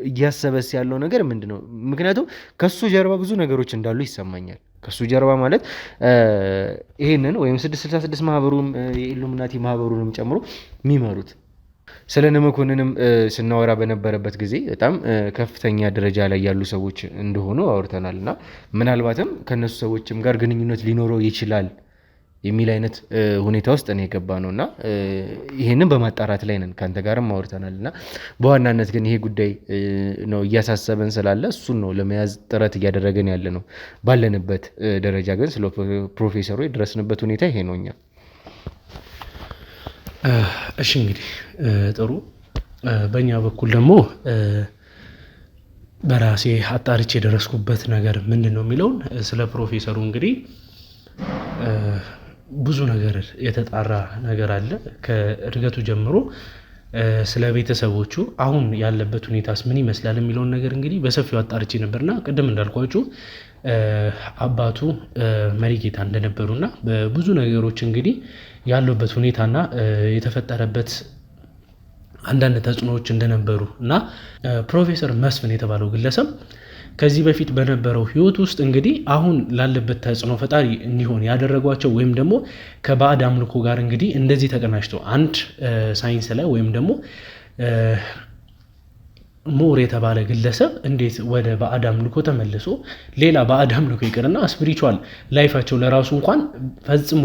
እያሰበስ ያለው ነገር ምንድነው? ምክንያቱም ከሱ ጀርባ ብዙ ነገሮች እንዳሉ ይሰማኛል። ከሱ ጀርባ ማለት ይሄንን ወይም 666 ማህበሩም የኢሉሚናቲ ማህበሩንም ጨምሮ የሚመሩት። ስለ መኮንንም ስናወራ በነበረበት ጊዜ በጣም ከፍተኛ ደረጃ ላይ ያሉ ሰዎች እንደሆኑ አውርተናል እና ምናልባትም ከነሱ ሰዎችም ጋር ግንኙነት ሊኖረው ይችላል የሚል አይነት ሁኔታ ውስጥ ነው የገባ ነው እና ይሄንን በማጣራት ላይ ነን። ከአንተ ጋርም አውርተናል እና በዋናነት ግን ይሄ ጉዳይ ነው እያሳሰበን ስላለ እሱን ነው ለመያዝ ጥረት እያደረገን ያለ ነው። ባለንበት ደረጃ ግን ስለ ፕሮፌሰሩ የደረስንበት ሁኔታ ይሄ ነው። እኛ እሺ እንግዲህ ጥሩ። በእኛ በኩል ደግሞ በራሴ አጣርቼ የደረስኩበት ነገር ምንድን ነው የሚለውን ስለ ፕሮፌሰሩ እንግዲህ ብዙ ነገር የተጣራ ነገር አለ። ከእድገቱ ጀምሮ ስለ ቤተሰቦቹ አሁን ያለበት ሁኔታስ ምን ይመስላል የሚለውን ነገር እንግዲህ በሰፊው አጣርቼ ነበርና ቅድም እንዳልኳችሁ አባቱ መሪጌታ እንደነበሩና በብዙ ነገሮች እንግዲህ ያለበት ሁኔታና የተፈጠረበት አንዳንድ ተጽዕኖዎች እንደነበሩ እና ፕሮፌሰር መስፍን የተባለው ግለሰብ ከዚህ በፊት በነበረው ህይወት ውስጥ እንግዲህ አሁን ላለበት ተጽዕኖ ፈጣሪ እንዲሆን ያደረጓቸው ወይም ደግሞ ከባዕድ አምልኮ ጋር እንግዲህ እንደዚህ ተቀናጅተው አንድ ሳይንስ ላይ ወይም ደግሞ ሞር የተባለ ግለሰብ እንዴት ወደ ባዕድ አምልኮ ተመልሶ ሌላ ባዕድ አምልኮ ይቅርና ስፒሪቹዋል ላይፋቸው ለራሱ እንኳን ፈጽሞ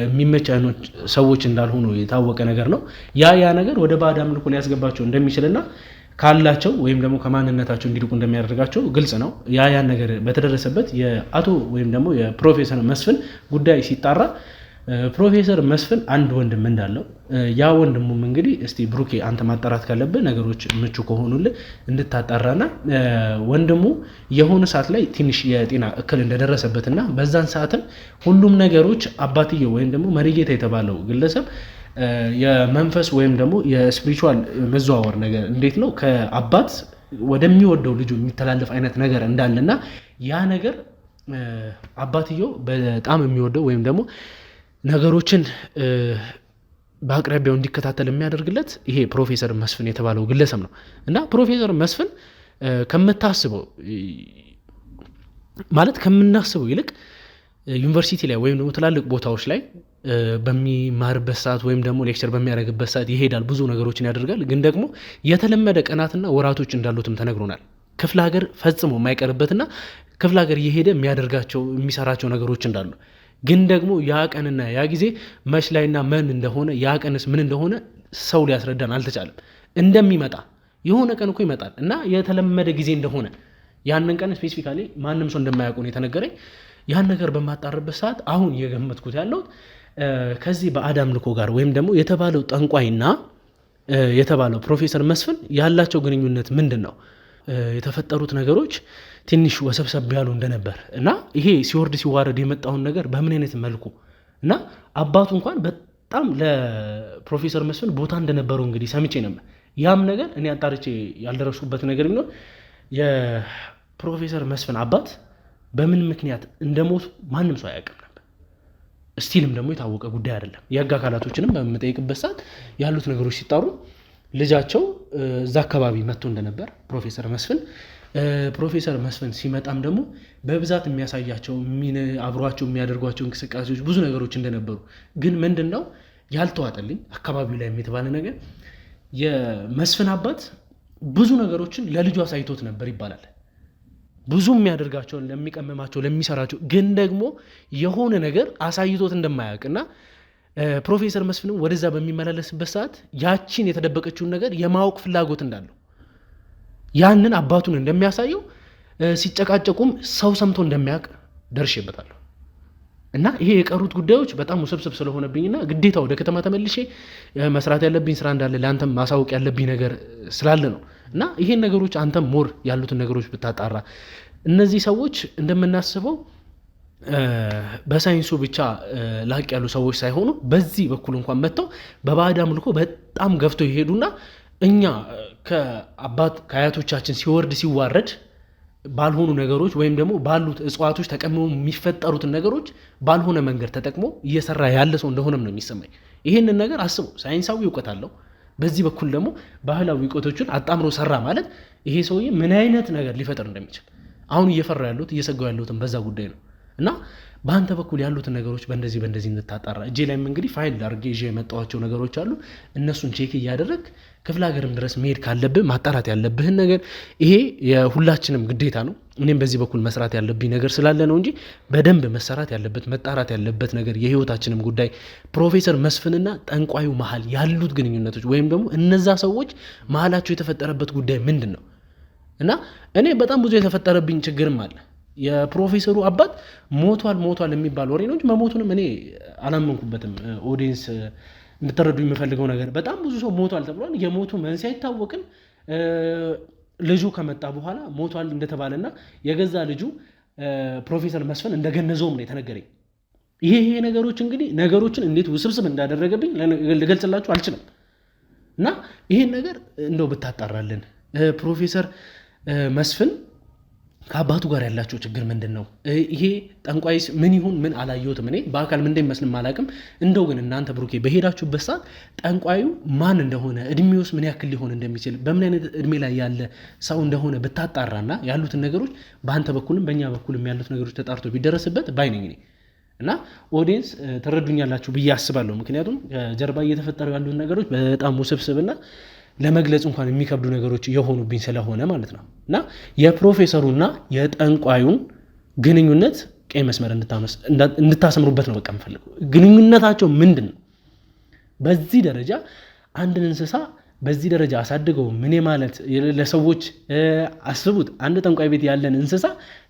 የሚመች አይነት ሰዎች እንዳልሆኑ የታወቀ ነገር ነው። ያ ነገር ወደ ባዕድ አምልኮ ሊያስገባቸው እንደሚችልና ካላቸው ወይም ደግሞ ከማንነታቸው እንዲርቁ እንደሚያደርጋቸው ግልጽ ነው። ያን ነገር በተደረሰበት የአቶ ወይም ደግሞ የፕሮፌሰር መስፍን ጉዳይ ሲጣራ ፕሮፌሰር መስፍን አንድ ወንድም እንዳለው ያ ወንድሙም እንግዲህ እስቲ ብሩኬ አንተ ማጣራት ካለብህ ነገሮች ምቹ ከሆኑልህ እንድታጣራና ወንድሙ የሆነ ሰዓት ላይ ትንሽ የጤና እክል እንደደረሰበትና በዛን ሰዓትም ሁሉም ነገሮች አባትየው ወይም ደግሞ መሪጌታ የተባለው ግለሰብ የመንፈስ ወይም ደግሞ የስፒሪቹዋል መዘዋወር ነገር እንዴት ነው ከአባት ወደሚወደው ልጁ የሚተላለፍ አይነት ነገር እንዳለና ያ ነገር አባትየው በጣም የሚወደው ወይም ደግሞ ነገሮችን በአቅራቢያው እንዲከታተል የሚያደርግለት ይሄ ፕሮፌሰር መስፍን የተባለው ግለሰብ ነው እና ፕሮፌሰር መስፍን ከምታስበው ማለት ከምናስበው ይልቅ ዩኒቨርሲቲ ላይ ወይም ደግሞ ትላልቅ ቦታዎች ላይ በሚማርበት ሰዓት ወይም ደግሞ ሌክቸር በሚያደርግበት ሰዓት ይሄዳል፣ ብዙ ነገሮችን ያደርጋል። ግን ደግሞ የተለመደ ቀናትና ወራቶች እንዳሉትም ተነግሮናል። ክፍለ ሀገር ፈጽሞ የማይቀርበትና ክፍለ ሀገር እየሄደ የሚሰራቸው ነገሮች እንዳሉ ግን ደግሞ ያ ቀንና ያ ጊዜ መች ላይና ምን እንደሆነ ያ ቀንስ ምን እንደሆነ ሰው ሊያስረዳን አልተቻለም። እንደሚመጣ የሆነ ቀን እኮ ይመጣል እና የተለመደ ጊዜ እንደሆነ ያንን ቀን ስፔሲፊካሊ ማንም ሰው እንደማያውቀው የተነገረኝ። ያን ነገር በማጣርበት ሰዓት አሁን እየገመትኩት ያለሁት ከዚህ ባዕድ አምልኮ ጋር ወይም ደግሞ የተባለው ጠንቋይና የተባለው ፕሮፌሰር መስፍን ያላቸው ግንኙነት ምንድን ነው? የተፈጠሩት ነገሮች ትንሽ ወሰብሰብ ያሉ እንደነበር እና ይሄ ሲወርድ ሲዋረድ የመጣውን ነገር በምን አይነት መልኩ እና አባቱ እንኳን በጣም ለፕሮፌሰር መስፍን ቦታ እንደነበረው እንግዲህ ሰምቼ ነበር። ያም ነገር እኔ አጣርቼ ያልደረስኩበት ነገር ቢኖር የፕሮፌሰር መስፍን አባት በምን ምክንያት እንደሞቱ ማንም ሰው አያውቅም ነበር። ስቲልም ደግሞ የታወቀ ጉዳይ አይደለም። የህግ አካላቶችንም በምጠይቅበት ሰዓት ያሉት ነገሮች ሲጣሩ ልጃቸው እዛ አካባቢ መጥቶ እንደነበር ፕሮፌሰር መስፍን ሲመጣም ደግሞ በብዛት የሚያሳያቸው አብሯቸው የሚያደርጓቸው እንቅስቃሴዎች ብዙ ነገሮች እንደነበሩ ግን ምንድን ነው ያልተዋጠልኝ አካባቢው ላይ የተባለ ነገር የመስፍን አባት ብዙ ነገሮችን ለልጁ አሳይቶት ነበር ይባላል። ብዙ የሚያደርጋቸውን ለሚቀመማቸው ለሚሰራቸው ግን ደግሞ የሆነ ነገር አሳይቶት እንደማያውቅና ፕሮፌሰር መስፍንም ወደዛ በሚመላለስበት ሰዓት ያቺን የተደበቀችውን ነገር የማወቅ ፍላጎት እንዳለው ያንን አባቱን እንደሚያሳየው ሲጨቃጨቁም ሰው ሰምቶ እንደሚያውቅ ደርሼበታለሁ። እና ይሄ የቀሩት ጉዳዮች በጣም ውስብስብ ስለሆነብኝና ግዴታ ወደ ከተማ ተመልሼ መስራት ያለብኝ ስራ እንዳለ ለአንተም ማሳወቅ ያለብኝ ነገር ስላለ ነው። እና ይሄን ነገሮች አንተም ሞር ያሉትን ነገሮች ብታጣራ እነዚህ ሰዎች እንደምናስበው በሳይንሱ ብቻ ላቅ ያሉ ሰዎች ሳይሆኑ በዚህ በኩል እንኳን መጥተው በባዕድ አምልኮ በጣም ገፍተው ይሄዱና እኛ ከአባት ከአያቶቻችን ሲወርድ ሲዋረድ ባልሆኑ ነገሮች ወይም ደግሞ ባሉት እጽዋቶች ተቀምመው የሚፈጠሩትን ነገሮች ባልሆነ መንገድ ተጠቅሞ እየሰራ ያለ ሰው እንደሆነም ነው የሚሰማኝ። ይሄንን ነገር አስቡ። ሳይንሳዊ እውቀት አለው፣ በዚህ በኩል ደግሞ ባህላዊ እውቀቶችን አጣምሮ ሰራ ማለት ይሄ ሰውዬ ምን አይነት ነገር ሊፈጠር እንደሚችል አሁን እየፈራ ያሉት እየሰጋው ያሉትን በዛ ጉዳይ ነው። እና በአንተ በኩል ያሉትን ነገሮች በእንደዚህ እንታጣራ። እጄ ላይም እንግዲህ ፋይል አድርጌ ይዤ የመጣኋቸው ነገሮች አሉ። እነሱን ቼክ እያደረግ ክፍለ ሀገርም ድረስ መሄድ ካለብህ ማጣራት ያለብህን ነገር ይሄ የሁላችንም ግዴታ ነው። እኔም በዚህ በኩል መስራት ያለብኝ ነገር ስላለ ነው እንጂ በደንብ መሰራት ያለበት መጣራት ያለበት ነገር የህይወታችንም ጉዳይ ፕሮፌሰር መስፍንና ጠንቋዩ መሀል ያሉት ግንኙነቶች ወይም ደግሞ እነዛ ሰዎች መሀላቸው የተፈጠረበት ጉዳይ ምንድን ነው እና እኔ በጣም ብዙ የተፈጠረብኝ ችግርም አለ። የፕሮፌሰሩ አባት ሞቷል የሚባል ወሬ ነው እንጂ መሞቱንም እኔ አላመንኩበትም። ኦዲየንስ እንድትረዱ የምፈልገው ነገር በጣም ብዙ ሰው ሞቷል ተብሏል። የሞቱ መንስኤ አይታወቅም። ልጁ ከመጣ በኋላ ሞቷል እንደተባለና የገዛ ልጁ ፕሮፌሰር መስፍን እንደገነዘውም ነው የተነገረኝ። ይሄ ነገሮች እንግዲህ ነገሮችን እንዴት ውስብስብ እንዳደረገብኝ ልገልጽላችሁ አልችልም። እና ይሄን ነገር እንደው ብታጣራልን ፕሮፌሰር መስፍን ከአባቱ ጋር ያላቸው ችግር ምንድን ነው? ይሄ ጠንቋይስ ምን ይሁን ምን አላየሁትም። እኔ በአካል ምን እንደሚመስልም አላውቅም። እንደው ግን እናንተ ብሩኬ በሄዳችሁበት ሰዓት ጠንቋዩ ማን እንደሆነ እድሜውስ ምን ያክል ሊሆን እንደሚችል በምን አይነት እድሜ ላይ ያለ ሰው እንደሆነ ብታጣራና ያሉትን ነገሮች በአንተ በኩልም በእኛ በኩልም ያሉት ነገሮች ተጣርቶ ቢደረስበት ባይነኝ እኔ እና ኦዲየንስ ትረዱኛላችሁ ብዬ አስባለሁ። ምክንያቱም ጀርባ እየተፈጠሩ ያሉት ነገሮች በጣም ውስብስብና ለመግለጽ እንኳን የሚከብዱ ነገሮች የሆኑብኝ ስለሆነ ማለት ነው። እና የፕሮፌሰሩና የጠንቋዩን ግንኙነት ቀይ መስመር እንድታሰምሩበት ነው በቃ የምፈልገው። ግንኙነታቸው ምንድን ነው? በዚህ ደረጃ አንድን እንስሳ በዚህ ደረጃ አሳድገው ምን ማለት ለሰዎች አስቡት። አንድ ጠንቋይ ቤት ያለን እንስሳ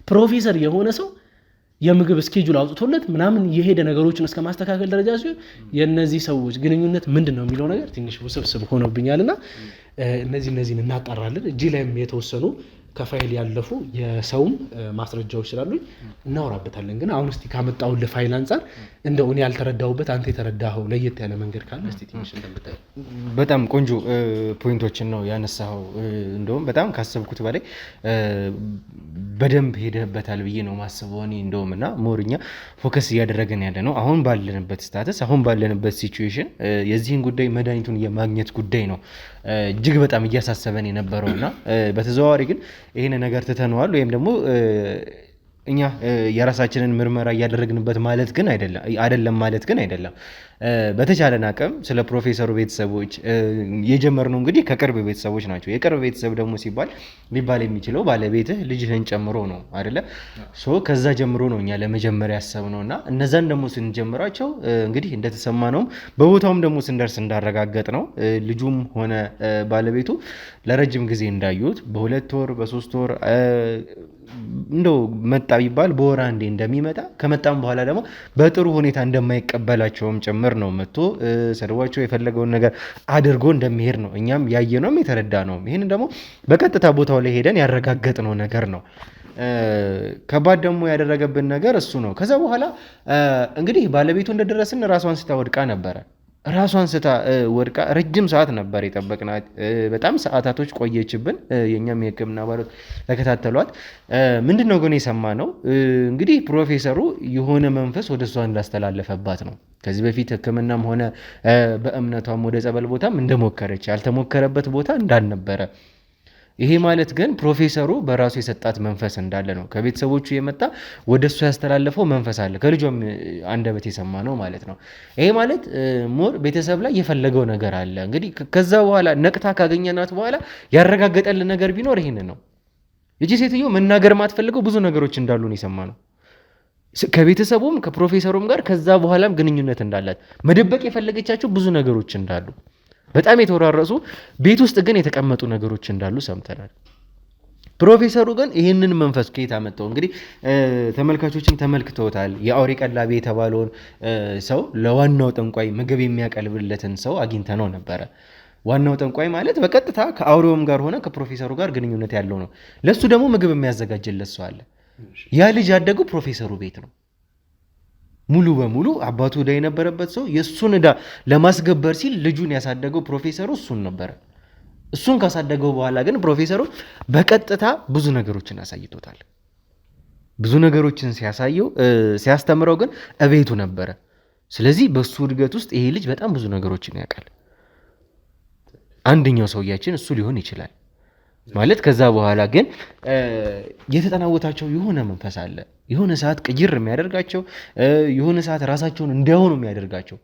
ፕሮፌሰር የሆነ ሰው የምግብ ስኬጁል አውጥቶለት ምናምን የሄደ ነገሮችን እስከ ማስተካከል ደረጃ ሲሆን የነዚህ ሰዎች ግንኙነት ምንድን ነው የሚለው ነገር ትንሽ ውስብስብ ሆኖብኛልና እነዚህን እናጣራለን። እጅ ላይም የተወሰኑ ከፋይል ያለፉ የሰውም ማስረጃዎች ስላሉ እናወራበታለን። ግን አሁን እስቲ ካመጣውልህ ፋይል አንፃር እንደው እኔ ያልተረዳሁበት አንተ የተረዳኸው ለየት ያለ መንገድ ካለ እስቲ ትንሽ እንደምታይ። በጣም ቆንጆ ፖይንቶችን ነው ያነሳኸው። እንደውም በጣም ካሰብኩት በላይ በደንብ ሄደህበታል ብዬ ነው ማስበው እኔ እንደውም እና ሞርኛ ፎከስ እያደረገን ያለ ነው አሁን ባለንበት ስታተስ፣ አሁን ባለንበት ሲቹዌሽን የዚህን ጉዳይ መድኃኒቱን የማግኘት ጉዳይ ነው እጅግ በጣም እያሳሰበን የነበረውና በተዘዋዋሪ ግን ይሄን ነገር ትተነዋል ወይም ደግሞ እኛ የራሳችንን ምርመራ እያደረግንበት ማለት ግን አይደለም ማለት ግን አይደለም። በተቻለን አቅም ስለ ፕሮፌሰሩ ቤተሰቦች የጀመርነው እንግዲህ ከቅርብ ቤተሰቦች ናቸው። የቅርብ ቤተሰብ ደግሞ ሊባል የሚችለው ባለቤትህ ልጅህን ጨምሮ ነው አይደለ? ከዛ ጀምሮ ነው እኛ ለመጀመሪያ ያሰብነውና እነዛን ደግሞ ስንጀምራቸው እንግዲህ እንደተሰማነውም በቦታውም ደግሞ ስንደርስ እንዳረጋገጥ ነው ልጁም ሆነ ባለቤቱ ለረጅም ጊዜ እንዳዩት በ2 ወር በ3 ወር እንደው መጣ ቢባል በወር አንዴ እንደሚመጣ ከመጣም በኋላ ደግሞ በጥሩ ሁኔታ እንደማይቀበላቸውም ጭምር ነው መጥቶ ሰድቧቸው የፈለገውን ነገር አድርጎ እንደሚሄድ ነው እኛም ያየነውም የተረዳነውም። ይህን ደግሞ በቀጥታ ቦታው ላይ ሄደን ያረጋገጥነው ነገር ነው። ከባድ ደግሞ ያደረገብን ነገር እሱ ነው። ከዛ በኋላ እንግዲህ ባለቤቱ እንደደረስን ራሷን ስታወድቃ ነበረ። ራሷን ስታ ወድቃ ረጅም ሰዓት ነበር የጠበቅናት። በጣም ሰዓታቶች ቆየችብን። የኛም የሕክምና ባሎት ተከታተሏት። ምንድነው ግን የሰማነው እንግዲህ ፕሮፌሰሩ የሆነ መንፈስ ወደ እሷ እንዳስተላለፈባት ነው። ከዚህ በፊት ሕክምናም ሆነ በእምነቷም ወደ ጸበል ቦታም እንደሞከረች ያልተሞከረበት ቦታ እንዳልነበረ። ይሄ ማለት ግን ፕሮፌሰሩ በራሱ የሰጣት መንፈስ እንዳለ ነው። ከቤተሰቦቹ የመጣ ወደ እሱ ያስተላለፈው መንፈስ አለ። ከልጇም አንደበት የሰማ ነው ማለት ነው። ይሄ ማለት ሞር ቤተሰብ ላይ የፈለገው ነገር አለ። እንግዲህ ከዛ በኋላ ነቅታ ካገኘናት በኋላ ያረጋገጠልን ነገር ቢኖር ይሄን ነው። እቺ ሴትዮ መናገር ማትፈልገው ብዙ ነገሮች እንዳሉ ነው የሰማ ነው። ከቤተሰቡም ከፕሮፌሰሩም ጋር ከዛ በኋላም ግንኙነት እንዳላት መደበቅ የፈለገቻቸው ብዙ ነገሮች እንዳሉ በጣም የተወራረሱ ቤት ውስጥ ግን የተቀመጡ ነገሮች እንዳሉ ሰምተናል። ፕሮፌሰሩ ግን ይህንን መንፈስ ከየት አመጣው? እንግዲህ ተመልካቾችም ተመልክተውታል። የአውሬ ቀላቢ የተባለውን ሰው ለዋናው ጠንቋይ ምግብ የሚያቀልብለትን ሰው አግኝተነው ነበረ። ዋናው ጠንቋይ ማለት በቀጥታ ከአውሬውም ጋር ሆነ ከፕሮፌሰሩ ጋር ግንኙነት ያለው ነው። ለሱ ደግሞ ምግብ የሚያዘጋጅለት ሰው አለ። ያ ልጅ ያደገው ፕሮፌሰሩ ቤት ነው። ሙሉ በሙሉ አባቱ ዕዳ የነበረበት ሰው የሱን ዕዳ ለማስገበር ሲል ልጁን ያሳደገው ፕሮፌሰሩ እሱን ነበረ። እሱን ካሳደገው በኋላ ግን ፕሮፌሰሩ በቀጥታ ብዙ ነገሮችን አሳይቶታል። ብዙ ነገሮችን ሲያስተምረው ግን እቤቱ ነበረ። ስለዚህ በሱ እድገት ውስጥ ይሄ ልጅ በጣም ብዙ ነገሮችን ያውቃል። አንደኛው ሰውያችን እሱ ሊሆን ይችላል ማለት። ከዛ በኋላ ግን የተጠናወታቸው የሆነ መንፈስ አለ። የሆነ ሰዓት ቅይር የሚያደርጋቸው የሆነ ሰዓት ራሳቸውን እንዲያሆኑ የሚያደርጋቸው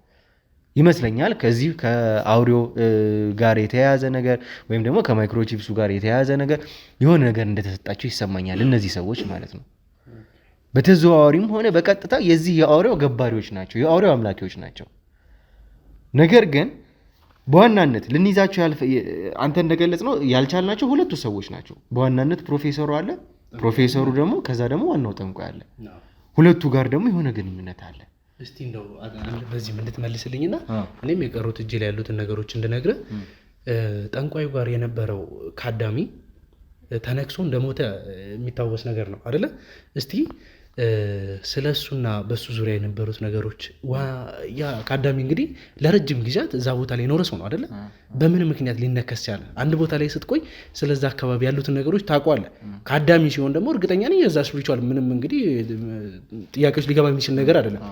ይመስለኛል። ከዚህ ከአውሬው ጋር የተያያዘ ነገር ወይም ደግሞ ከማይክሮቺፕሱ ጋር የተያያዘ ነገር የሆነ ነገር እንደተሰጣቸው ይሰማኛል እነዚህ ሰዎች ማለት ነው። በተዘዋዋሪም ሆነ በቀጥታ የዚህ የአውሬው ገባሪዎች ናቸው፣ የአውሬው አምላኪዎች ናቸው። ነገር ግን በዋናነት ልንይዛቸው አንተ እንደገለጽ ነው ያልቻልናቸው ሁለቱ ሰዎች ናቸው። በዋናነት ፕሮፌሰሩ አለ፣ ፕሮፌሰሩ ደግሞ ከዛ ደግሞ ዋናው ጠንቋይ አለ። ሁለቱ ጋር ደግሞ የሆነ ግንኙነት አለ። እስቲ እንደው በዚህ ምን ልትመልስልኝና እኔም የቀሩት እጅ ላይ ያሉትን ነገሮች እንድነግርህ። ጠንቋዩ ጋር የነበረው ካዳሚ ተነክሶ እንደሞተ የሚታወስ ነገር ነው አይደለ? እስቲ ስለሱና በሱ ዙሪያ የነበሩት ነገሮች ያ ካዳሚ እንግዲህ ለረጅም ጊዜያት እዛ ቦታ ላይ የኖረ ሰው ነው አይደለ? በምን ምክንያት ሊነከስ ያለ? አንድ ቦታ ላይ ስትቆይ ስለዛ አካባቢ ያሉትን ነገሮች ታውቀዋለህ። ካዳሚ ሲሆን ደግሞ እርግጠኛ ነኝ የዛ ስፒሪቹዋል ምንም እንግዲህ ጥያቄዎች ሊገባ የሚችል ነገር አይደለም።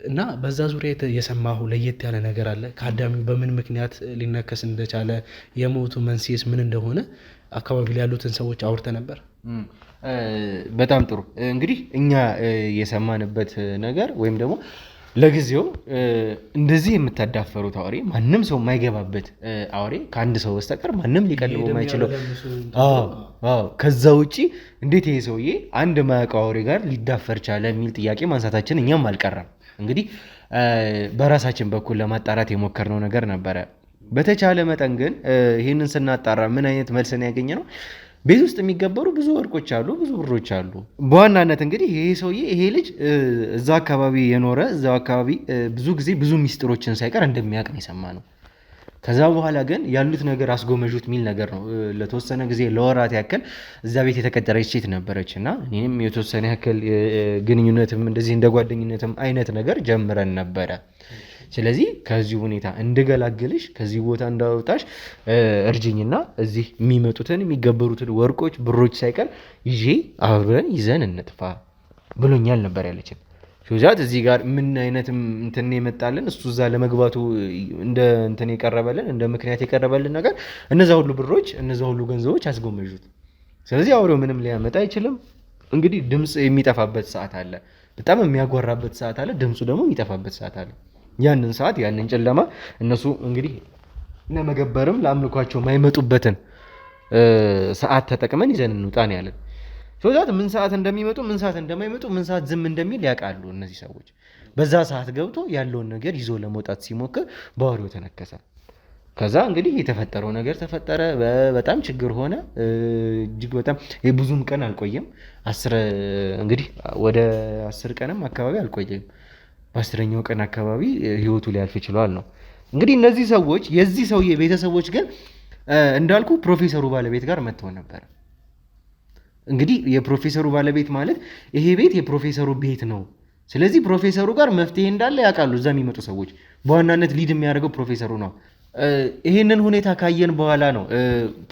እና በዛ ዙሪያ የሰማሁ ለየት ያለ ነገር አለ? ካዳሚው በምን ምክንያት ሊነከስ እንደቻለ፣ የሞቱ መንስኤስ ምን እንደሆነ አካባቢ ላይ ያሉትን ሰዎች አውርተ ነበር? በጣም ጥሩ። እንግዲህ እኛ የሰማንበት ነገር ወይም ደግሞ ለጊዜው እንደዚህ የምታዳፈሩት አውሬ ማንም ሰው የማይገባበት አውሬ ከአንድ ሰው በስተቀር ማንም ሊቀልበው የማይችለው ከዛ ውጪ እንዴት ይሄ ሰውዬ አንድ ማያውቀው አውሬ ጋር ሊዳፈር ቻለ የሚል ጥያቄ ማንሳታችን እኛም አልቀረም። እንግዲህ በራሳችን በኩል ለማጣራት የሞከርነው ነገር ነበረ። በተቻለ መጠን ግን ይህንን ስናጣራ ምን አይነት መልስን ያገኘ ነው? ቤት ውስጥ የሚገበሩ ብዙ ወርቆች አሉ፣ ብዙ ብሮች አሉ። በዋናነት እንግዲህ ይሄ ሰውዬ ይሄ ልጅ እዛ አካባቢ የኖረ እዛው አካባቢ ብዙ ጊዜ ብዙ ሚስጥሮችን ሳይቀር እንደሚያውቅ ነው የሰማነው። ከዛ በኋላ ግን ያሉት ነገር አስጎመዡት የሚል ነገር ነው። ለተወሰነ ጊዜ ለወራት ያክል እዛ ቤት የተቀጠረች ሴት ነበረች እና እኔም የተወሰነ ያክል ግንኙነትም እንደዚህ እንደ ጓደኝነትም አይነት ነገር ጀምረን ነበረ። ስለዚህ ከዚህ ሁኔታ እንድገላግልሽ ከዚህ ቦታ እንዳወጣሽ እርጅኝና እዚህ የሚመጡትን የሚገበሩትን ወርቆች ብሮች ሳይቀር ይዤ አብረን ይዘን እንጥፋ ብሎኛል ነበር ያለችን። ሹዛት እዚህ ጋር ምን አይነት እንትን የመጣልን እሱ እዛ ለመግባቱ እንደ እንትን የቀረበልን እንደ ምክንያት የቀረበልን ነገር እነዛ ሁሉ ብሮች እነዛ ሁሉ ገንዘቦች አስጎመዡት። ስለዚህ አውሬው ምንም ሊያመጣ አይችልም። እንግዲህ ድምፅ የሚጠፋበት ሰዓት አለ፣ በጣም የሚያጓራበት ሰዓት አለ፣ ድምፁ ደግሞ የሚጠፋበት ሰዓት አለ። ያንን ሰዓት ያንን ጨለማ እነሱ እንግዲህ ለመገበርም ለአምልኳቸው የማይመጡበትን ሰዓት ተጠቅመን ይዘን እንውጣን ያለን። ሶዛት ምን ሰዓት እንደሚመጡ ምን ሰዓት እንደማይመጡ ምን ሰዓት ዝም እንደሚል ያውቃሉ እነዚህ ሰዎች። በዛ ሰዓት ገብቶ ያለውን ነገር ይዞ ለመውጣት ሲሞክር በአውሬው ተነከሰ። ከዛ እንግዲህ የተፈጠረው ነገር ተፈጠረ። በጣም ችግር ሆነ። እጅግ በጣም ብዙም ቀን አልቆየም። እንግዲህ ወደ 10 ቀንም አካባቢ አልቆየም። በ10ኛው ቀን አካባቢ ህይወቱ ሊያልፍ ይችላል ነው እንግዲህ። እነዚህ ሰዎች የዚህ ሰውዬ ቤተሰቦች ግን እንዳልኩ ፕሮፌሰሩ ባለቤት ጋር መጥተው ነበር። እንግዲህ የፕሮፌሰሩ ባለቤት ማለት ይሄ ቤት የፕሮፌሰሩ ቤት ነው። ስለዚህ ፕሮፌሰሩ ጋር መፍትሄ እንዳለ ያውቃሉ እዛ የሚመጡ ሰዎች። በዋናነት ሊድ የሚያደርገው ፕሮፌሰሩ ነው። ይሄንን ሁኔታ ካየን በኋላ ነው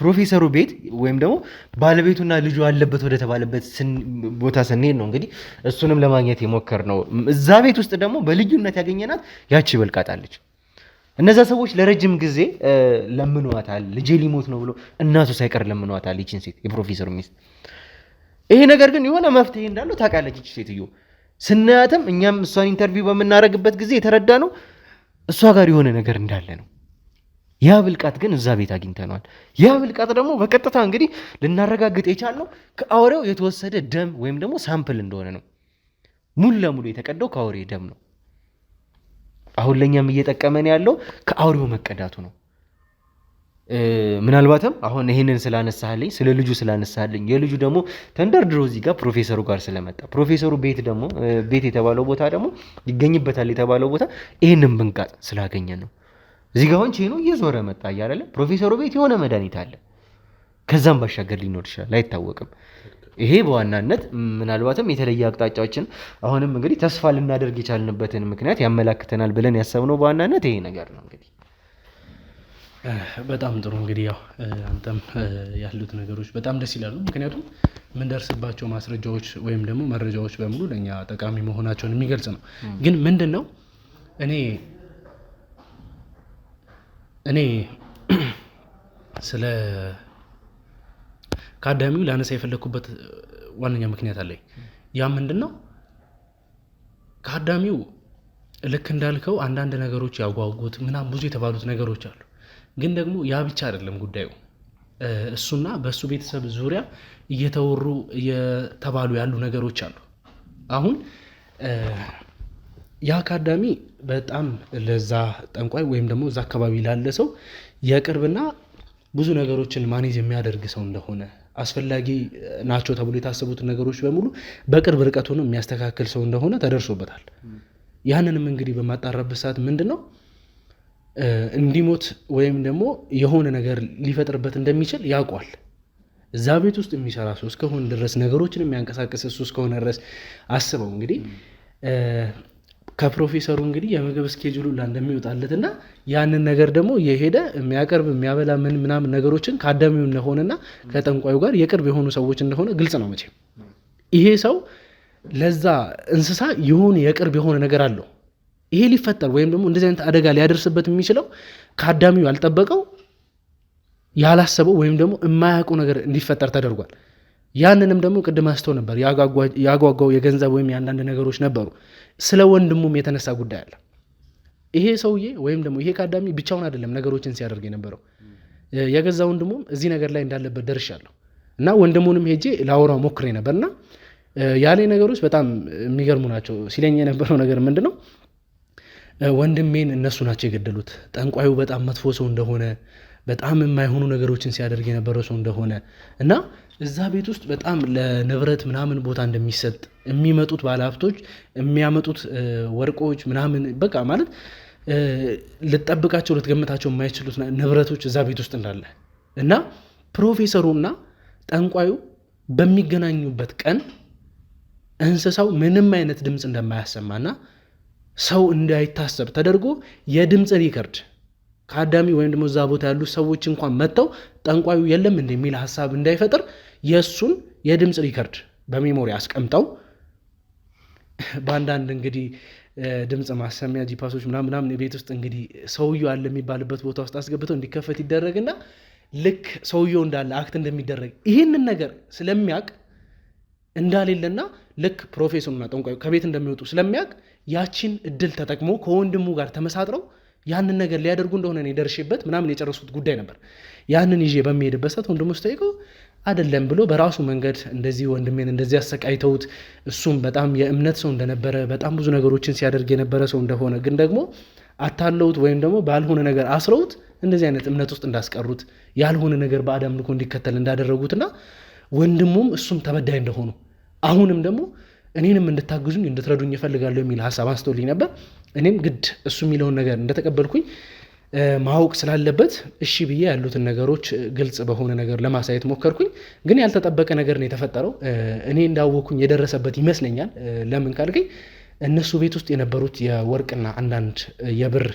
ፕሮፌሰሩ ቤት ወይም ደግሞ ባለቤቱና ልጁ አለበት ወደ ተባለበት ቦታ ስንሄድ ነው እንግዲህ እሱንም ለማግኘት የሞከር ነው። እዛ ቤት ውስጥ ደግሞ በልዩነት ያገኘናት ያቺ በልቃጣለች። እነዛ ሰዎች ለረጅም ጊዜ ለምኗታል። ልጄ ሊሞት ነው ብሎ እናቱ ሳይቀር ለምኗታል ይችን ሴት፣ የፕሮፌሰሩ ሚስት። ይሄ ነገር ግን የሆነ መፍትሄ እንዳለው ታውቃለች ይች ሴትዮ። ስናያትም እኛም እሷን ኢንተርቪው በምናደርግበት ጊዜ የተረዳ ነው እሷ ጋር የሆነ ነገር እንዳለ ነው። ያ ብልቃጥ ግን እዛ ቤት አግኝተነዋል። ያ ብልቃጥ ደግሞ በቀጥታ እንግዲህ ልናረጋግጥ የቻልነው ከአውሬው የተወሰደ ደም ወይም ደግሞ ሳምፕል እንደሆነ ነው። ሙሉ ለሙሉ የተቀዳው ከአውሬ ደም ነው። አሁን ለኛም እየጠቀመን ያለው ከአውሬው መቀዳቱ ነው። ምናልባትም አሁን ይሄንን ስላነሳልኝ ስለ ልጁ ስላነሳልኝ የልጁ ደግሞ ተንደርድሮ እዚህ ጋር ፕሮፌሰሩ ጋር ስለመጣ ፕሮፌሰሩ ቤት ደግሞ ቤት የተባለው ቦታ ደግሞ ይገኝበታል የተባለው ቦታ ይሄንን ብንቃጥ ስላገኘን ነው። እዚህ ጋር አሁን ቼኑ እየዞረ መጣ እያለ ፕሮፌሰሩ ቤት የሆነ መድኃኒት አለ። ከዛም ባሻገር ሊኖር ይችላል፣ አይታወቅም። ይሄ በዋናነት ምናልባትም የተለየ አቅጣጫዎችን አሁንም እንግዲህ ተስፋ ልናደርግ የቻልንበትን ምክንያት ያመላክተናል ብለን ያሰብነው በዋናነት ይሄ ነገር ነው። እንግዲህ በጣም ጥሩ። እንግዲህ ያው አንተም ያሉት ነገሮች በጣም ደስ ይላሉ። ምክንያቱም የምንደርስባቸው ማስረጃዎች ወይም ደግሞ መረጃዎች በሙሉ ለእኛ ጠቃሚ መሆናቸውን የሚገልጽ ነው። ግን ምንድን ነው እኔ ስለ ከአዳሚው ላነሳ የፈለኩበት ዋነኛ ምክንያት አለኝ። ያ ምንድነው? ከአዳሚው ልክ እንዳልከው አንዳንድ ነገሮች ያጓጉት ምናምን ብዙ የተባሉት ነገሮች አሉ። ግን ደግሞ ያ ብቻ አይደለም ጉዳዩ። እሱና በሱ ቤተሰብ ዙሪያ እየተወሩ እየተባሉ ያሉ ነገሮች አሉ። አሁን ያ ከአዳሚ በጣም ለዛ ጠንቋይ ወይም ደግሞ እዛ አካባቢ ላለ ሰው የቅርብና ብዙ ነገሮችን ማኔጅ የሚያደርግ ሰው እንደሆነ አስፈላጊ ናቸው ተብሎ የታሰቡት ነገሮች በሙሉ በቅርብ ርቀት ሆኖ የሚያስተካክል ሰው እንደሆነ ተደርሶበታል። ያንንም እንግዲህ በማጣራበት ሰዓት ምንድነው እንዲሞት ወይም ደግሞ የሆነ ነገር ሊፈጥርበት እንደሚችል ያውቋል። እዛ ቤት ውስጥ የሚሰራ ሰው እስከሆነ ድረስ ነገሮችን የሚያንቀሳቅስ እሱ እስከሆነ ድረስ አስበው እንግዲህ ከፕሮፌሰሩ እንግዲህ የምግብ ስኬጁሉ እንደሚወጣለትና ያንን ነገር ደግሞ የሄደ የሚያቀርብ የሚያበላ ምናምን ነገሮችን ከአዳሚው እንደሆነና ከጠንቋዩ ጋር የቅርብ የሆኑ ሰዎች እንደሆነ ግልጽ ነው። መቼም ይሄ ሰው ለዛ እንስሳ የሆነ የቅርብ የሆነ ነገር አለው። ይሄ ሊፈጠር ወይም ደግሞ እንደዚህ አይነት አደጋ ሊያደርስበት የሚችለው ከአዳሚው ያልጠበቀው ያላሰበው ወይም ደግሞ የማያውቀው ነገር እንዲፈጠር ተደርጓል። ያንንም ደግሞ ቅድም አስተው ነበር ያጓጓው የገንዘብ ወይም የአንዳንድ ነገሮች ነበሩ። ስለ ወንድሙም የተነሳ ጉዳይ አለ። ይሄ ሰውዬ ወይም ደግሞ ይሄ ከአዳሚ ብቻውን አይደለም ነገሮችን ሲያደርግ የነበረው። የገዛ ወንድሙም እዚህ ነገር ላይ እንዳለበት ደርሻለሁ እና ወንድሙንም ሄጄ ላወራው ሞክሬ ነበርና ያለ ነገሮች በጣም የሚገርሙ ናቸው። ሲለኝ የነበረው ነገር ምንድነው ወንድሜን እነሱ ናቸው የገደሉት፣ ጠንቋዩ በጣም መጥፎ ሰው እንደሆነ በጣም የማይሆኑ ነገሮችን ሲያደርግ የነበረ ሰው እንደሆነ እና እዛ ቤት ውስጥ በጣም ለንብረት ምናምን ቦታ እንደሚሰጥ የሚመጡት ባለሀብቶች የሚያመጡት ወርቆች ምናምን በቃ ማለት ልጠብቃቸው ልትገምታቸው የማይችሉት ንብረቶች እዛ ቤት ውስጥ እንዳለ እና ፕሮፌሰሩና ጠንቋዩ በሚገናኙበት ቀን እንስሳው ምንም አይነት ድምፅ እንደማያሰማና ሰው እንዳይታሰብ ተደርጎ የድምፅ ሪከርድ ከአዳሚ ወይም ደግሞ እዛ ቦታ ያሉ ሰዎች እንኳን መጥተው ጠንቋዩ የለም እንደሚል ሀሳብ እንዳይፈጥር የሱን የድምፅ ሪከርድ በሜሞሪ አስቀምጠው በአንዳንድ እንግዲህ ድምፅ ማሰሚያ ጂፓሶች ምናምን የቤት ውስጥ እንግዲህ ሰውየው አለ የሚባልበት ቦታ ውስጥ አስገብተው እንዲከፈት ይደረግና ልክ ሰውየው እንዳለ አክት እንደሚደረግ ይህንን ነገር ስለሚያውቅ እንዳሌለና ልክ ፕሮፌሰሩና ጠንቋዩ ከቤት እንደሚወጡ ስለሚያውቅ ያቺን እድል ተጠቅሞ ከወንድሙ ጋር ተመሳጥረው ያንን ነገር ሊያደርጉ እንደሆነ ነው የደርሽበት ምናምን የጨረሱት ጉዳይ ነበር። ያንን ይዤ በሚሄድበት ሰዓት ወንድሙ ስጠይቀው አይደለም ብሎ በራሱ መንገድ እንደዚህ ወንድሜን እንደዚህ አሰቃይተውት እሱም በጣም የእምነት ሰው እንደነበረ በጣም ብዙ ነገሮችን ሲያደርግ የነበረ ሰው እንደሆነ ግን ደግሞ አታለውት ወይም ደግሞ ባልሆነ ነገር አስረውት እንደዚህ አይነት እምነት ውስጥ እንዳስቀሩት ያልሆነ ነገር በአዳም ልኮ እንዲከተል እንዳደረጉትና ወንድሙም እሱም ተበዳይ እንደሆኑ አሁንም ደግሞ እኔንም እንድታግዙኝ እንድትረዱኝ እፈልጋለሁ የሚል ሀሳብ አንስቶልኝ ነበር። እኔም ግድ እሱ የሚለውን ነገር እንደተቀበልኩኝ ማወቅ ስላለበት እሺ ብዬ ያሉትን ነገሮች ግልጽ በሆነ ነገር ለማሳየት ሞከርኩኝ። ግን ያልተጠበቀ ነገር ነው የተፈጠረው። እኔ እንዳወኩኝ የደረሰበት ይመስለኛል። ለምን ካልከኝ እነሱ ቤት ውስጥ የነበሩት የወርቅና አንዳንድ የብር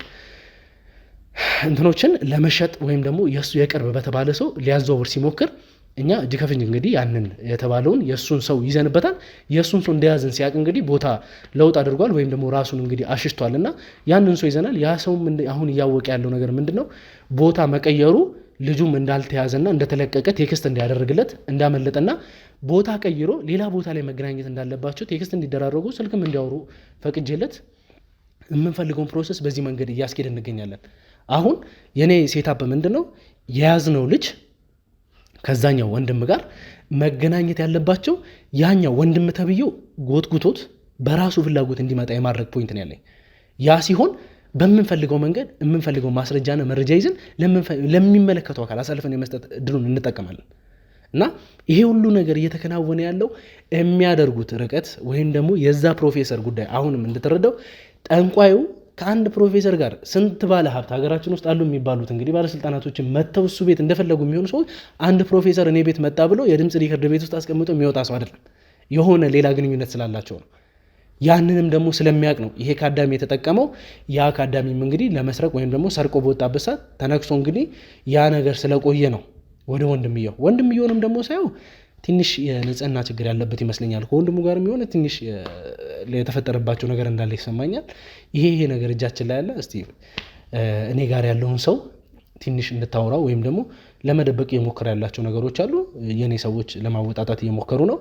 እንትኖችን ለመሸጥ ወይም ደግሞ የሱ የቅርብ በተባለ ሰው ሊያዘዋውር ሲሞክር እኛ እጅ ከፍንጅ እንግዲህ ያንን የተባለውን የሱን ሰው ይዘንበታል። የሱን ሰው እንደያዝን ሲያቅ እንግዲህ ቦታ ለውጥ አድርጓል ወይም ደግሞ ራሱን እንግዲህ አሽሽቷልና ያንን ሰው ይዘናል። ያ ሰው አሁን እያወቀ ያለው ነገር ምንድነው ቦታ መቀየሩ ልጁም እንዳልተያዘና እንደተለቀቀ ቴክስት እንዲያደርግለት እንዳመለጠና ቦታ ቀይሮ ሌላ ቦታ ላይ መገናኘት እንዳለባቸው ቴክስት እንዲደራረጉ ስልክም እንዲያወሩ ፈቅጄለት የምንፈልገውን ፕሮሰስ በዚህ መንገድ እያስኬድ እንገኛለን። አሁን የኔ ሴታፕ ምንድነው የያዝነው ልጅ ከዛኛው ወንድም ጋር መገናኘት ያለባቸው ያኛው ወንድም ተብዬው ጎትጉቶት በራሱ ፍላጎት እንዲመጣ የማድረግ ፖይንት ነው ያለኝ። ያ ሲሆን በምንፈልገው መንገድ የምንፈልገው ማስረጃና መረጃ ይዘን ለሚመለከተው አካል አሳልፈን የመስጠት እድሉን እንጠቀማለን። እና ይሄ ሁሉ ነገር እየተከናወነ ያለው የሚያደርጉት ርቀት ወይም ደግሞ የዛ ፕሮፌሰር ጉዳይ አሁንም እንድትረዳው ጠንቋዩ ከአንድ ፕሮፌሰር ጋር ስንት ባለ ሀብት ሀገራችን ውስጥ አሉ የሚባሉት እንግዲህ ባለስልጣናቶችን መጥተው እሱ ቤት እንደፈለጉ የሚሆኑ ሰዎች አንድ ፕሮፌሰር እኔ ቤት መጣ ብሎ የድምፅ ሪከርድ ቤት ውስጥ አስቀምጦ የሚወጣ ሰው አይደለም። የሆነ ሌላ ግንኙነት ስላላቸው ነው። ያንንም ደግሞ ስለሚያውቅ ነው ይሄ ከአዳሚ የተጠቀመው። ያ ከአዳሚም እንግዲህ ለመስረቅ ወይም ደግሞ ሰርቆ በወጣበት ሰዓት ተነክሶ እንግዲህ ያ ነገር ስለቆየ ነው ወደ ወንድምየውንም ደግሞ ሳየው ትንሽ የንጽህና ችግር ያለበት ይመስለኛል። ከወንድሙ ጋር የሚሆነ ትንሽ የተፈጠረባቸው ነገር እንዳለ ይሰማኛል። ይሄ ነገር እጃችን ላይ ያለ እስቲ እኔ ጋር ያለውን ሰው ትንሽ እንታወራው ወይም ደግሞ ለመደበቅ እየሞከረ ያላቸው ነገሮች አሉ። የኔ ሰዎች ለማወጣጣት እየሞከሩ ነው።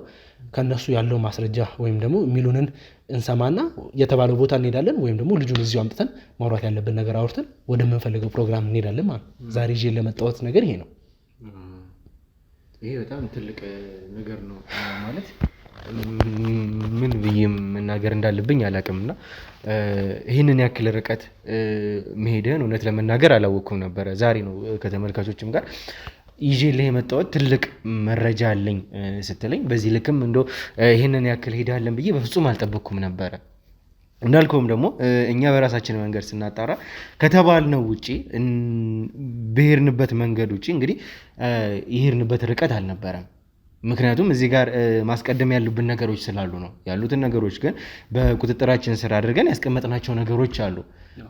ከነሱ ያለው ማስረጃ ወይም ደግሞ የሚሉንን እንሰማና የተባለው ቦታ እንሄዳለን፣ ወይም ደግሞ ልጁን እዚሁ አምጥተን ማውራት ያለብን ነገር አውርተን ወደምንፈልገው ፕሮግራም እንሄዳለን ማለት ነው። ዛሬ ይዤ ለመጣሁት ነገር ይሄ ነው። ይሄ በጣም ትልቅ ነገር ነው ማለት ምን ብዬ መናገር እንዳለብኝ አላውቅምና ይህንን ያክል ርቀት መሄድህን እውነት ለመናገር አላወቅኩም ነበረ። ዛሬ ነው ከተመልካቾችም ጋር ይዤልህ የመጣሁት ትልቅ መረጃ አለኝ ስትለኝ በዚህ ልክም እንደው ይህንን ያክል ሄዳለን ብዬ በፍጹም አልጠበቅኩም ነበረ። እንዳልከውም ደግሞ እኛ በራሳችን መንገድ ስናጣራ ከተባልነው ውጪ ብሄርንበት መንገድ ውጪ እንግዲህ ይሄርንበት ርቀት አልነበረም። ምክንያቱም እዚህ ጋር ማስቀደም ያሉብን ነገሮች ስላሉ ነው። ያሉትን ነገሮች ግን በቁጥጥራችን ስር አድርገን ያስቀመጥናቸው ነገሮች አሉ።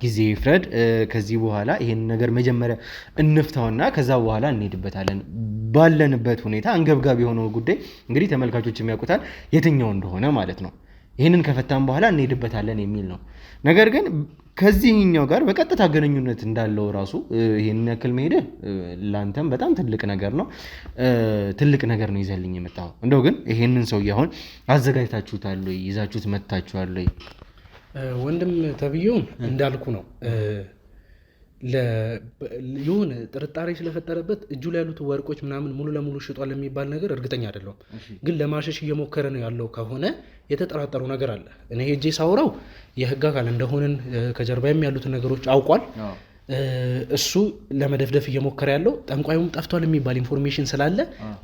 ጊዜ ይፍረድ። ከዚህ በኋላ ይሄን ነገር መጀመሪያ እንፍታውና ከዛ በኋላ እንሄድበታለን። ባለንበት ሁኔታ አንገብጋቢ የሆነው ጉዳይ እንግዲህ ተመልካቾች የሚያውቁታል የትኛው እንደሆነ ማለት ነው። ይህንን ከፈታን በኋላ እንሄድበታለን የሚል ነው። ነገር ግን ከዚህኛው ጋር በቀጥታ ግንኙነት እንዳለው ራሱ ይሄንን ያክል መሄድ ላንተም በጣም ትልቅ ነገር ነው። ትልቅ ነገር ነው ይዘልኝ የመጣው። እንደው ግን ይሄንን ሰው አሁን አዘጋጅታችሁታል ወይ ይዛችሁት መጥታችኋል ወይ? ወንድም ተብዬውን እንዳልኩ ነው። የሆነ ጥርጣሬ ስለፈጠረበት እጁ ላይ ያሉት ወርቆች ምናምን ሙሉ ለሙሉ ሽጧል የሚባል ነገር እርግጠኛ አይደለሁም። ግን ለማሸሽ እየሞከረ ነው ያለው ከሆነ የተጠራጠሩ ነገር አለ። እኔ ሄጄ ሳውራው የህግ አካል እንደሆንን ከጀርባዬም ያሉትን ነገሮች አውቋል። እሱ ለመደፍደፍ እየሞከረ ያለው ጠንቋዩም ጠፍቷል የሚባል ኢንፎርሜሽን ስላለ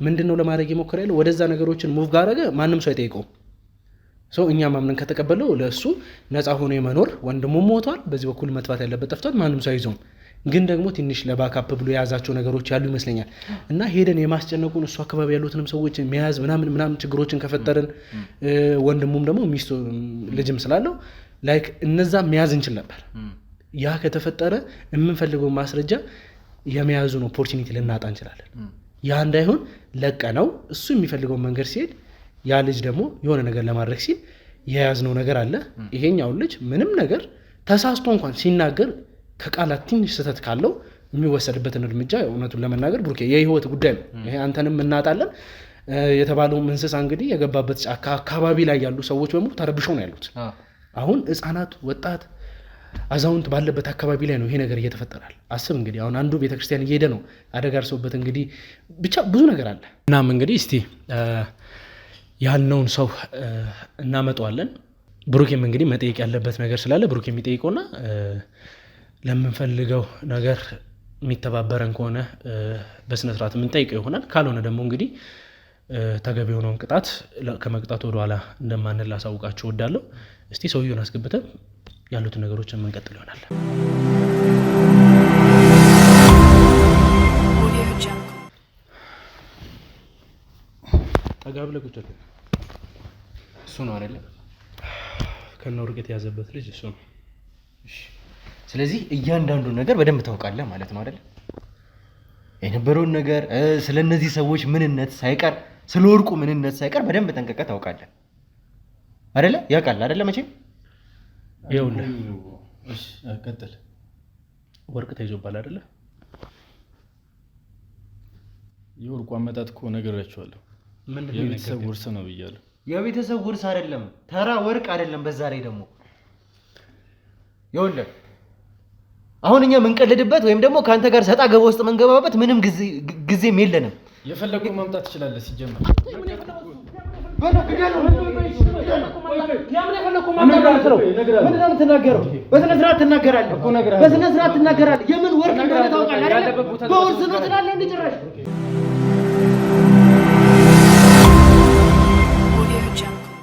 ምንድነው ለማድረግ እየሞከረ ያለው ወደዛ ነገሮችን ሙቭ ጋረገ ማንም ሰው አይጠይቀውም። እኛ ማምነን ከተቀበለው ለእሱ ነፃ ሆኖ የመኖር ወንድሙ ሞቷል፣ በዚህ በኩል መጥፋት ያለበት ጠፍቷል፣ ማንም ሰው አይዞም። ግን ደግሞ ትንሽ ለባካፕ ብሎ የያዛቸው ነገሮች ያሉ ይመስለኛል። እና ሄደን የማስጨነቁን እሱ አካባቢ ያሉትንም ሰዎች መያዝ ምናምን ችግሮችን ከፈጠርን ወንድሙም ደግሞ ሚስቱ ልጅም ስላለው ላይክ እነዛ መያዝ እንችል ነበር። ያ ከተፈጠረ የምንፈልገው ማስረጃ የመያዙን ኦፖርቹኒቲ ልናጣ እንችላለን። ያ እንዳይሆን ለቀነው እሱ የሚፈልገው መንገድ ሲሄድ ያ ልጅ ደግሞ የሆነ ነገር ለማድረግ ሲል የያዝነው ነገር አለ። ይሄኛውን ልጅ ምንም ነገር ተሳስቶ እንኳን ሲናገር ከቃላት ትንሽ ስህተት ካለው የሚወሰድበትን እርምጃ እውነቱን ለመናገር ብሩኬ የህይወት ጉዳይ ነው። ይሄ አንተንም እናጣለን። የተባለውም እንስሳ እንግዲህ የገባበት ጫካ አካባቢ ላይ ያሉ ሰዎች በሙሉ ተረብሸው ነው ያሉት። አሁን ህፃናት፣ ወጣት፣ አዛውንት ባለበት አካባቢ ላይ ነው ይሄ ነገር እየተፈጠራል። አስብ እንግዲህ አሁን አንዱ ቤተክርስቲያን እየሄደ ነው አደጋ ደርሶበት እንግዲህ ብቻ ብዙ ነገር አለ። እናም እንግዲህ እስቲ ያልነውን ሰው እናመጣዋለን። ብሩኬም እንግዲህ መጠየቅ ያለበት ነገር ስላለ ብሩኬ የሚጠይቀውና ለምንፈልገው ነገር የሚተባበረን ከሆነ በስነስርዓት የምንጠይቀው ይሆናል። ካልሆነ ደግሞ እንግዲህ ተገቢ የሆነውን ቅጣት ከመቅጣት ወደኋላ እንደማንል አሳውቃችሁ እወዳለሁ። እስቲ ሰውየውን አስገብተን ያሉትን ነገሮችን የምንቀጥል ይሆናል። ተጋብለ ቁጭ ብለን እሱ ነው አይደለ? ከነ ወርቅ የያዘበት ልጅ እሱ ነው። ስለዚህ እያንዳንዱ ነገር በደንብ ታውቃለህ ማለት ነው አይደለ? የነበረውን ነገር ስለነዚህ ሰዎች ምንነት ሳይቀር ስለ ወርቁ ምንነት ሳይቀር በደንብ ጠንቅቀህ ታውቃለህ አይደለ? ያውቃል አይደለ? መቼም ይኸውልህ፣ እሺ ቀጥል። ወርቅ ተይዞባል አይደለ? የወርቁ አመጣጥ እኮ ነግሬያቸዋለሁ። የቤተሰብ ውርስ ነው ብያለሁ። የቤተሰብ ውርስ አይደለም፣ ተራ ወርቅ አይደለም። በዛ ላይ ደግሞ ይኸውልህ አሁን እኛ የምንቀልድበት ወይም ደግሞ ከአንተ ጋር ሰጣ ገባ ውስጥ መንገባበት ምንም ጊዜም የለንም። የፈለጉ ማምጣት ትችላለህ። ሲጀመር በስነ ስርዓት ትናገራለህ። የምን ወርቅ እንደሆነ ታውቃለህ አይደል? በውርስ ነው ትላለህ እንደ ጭራሽ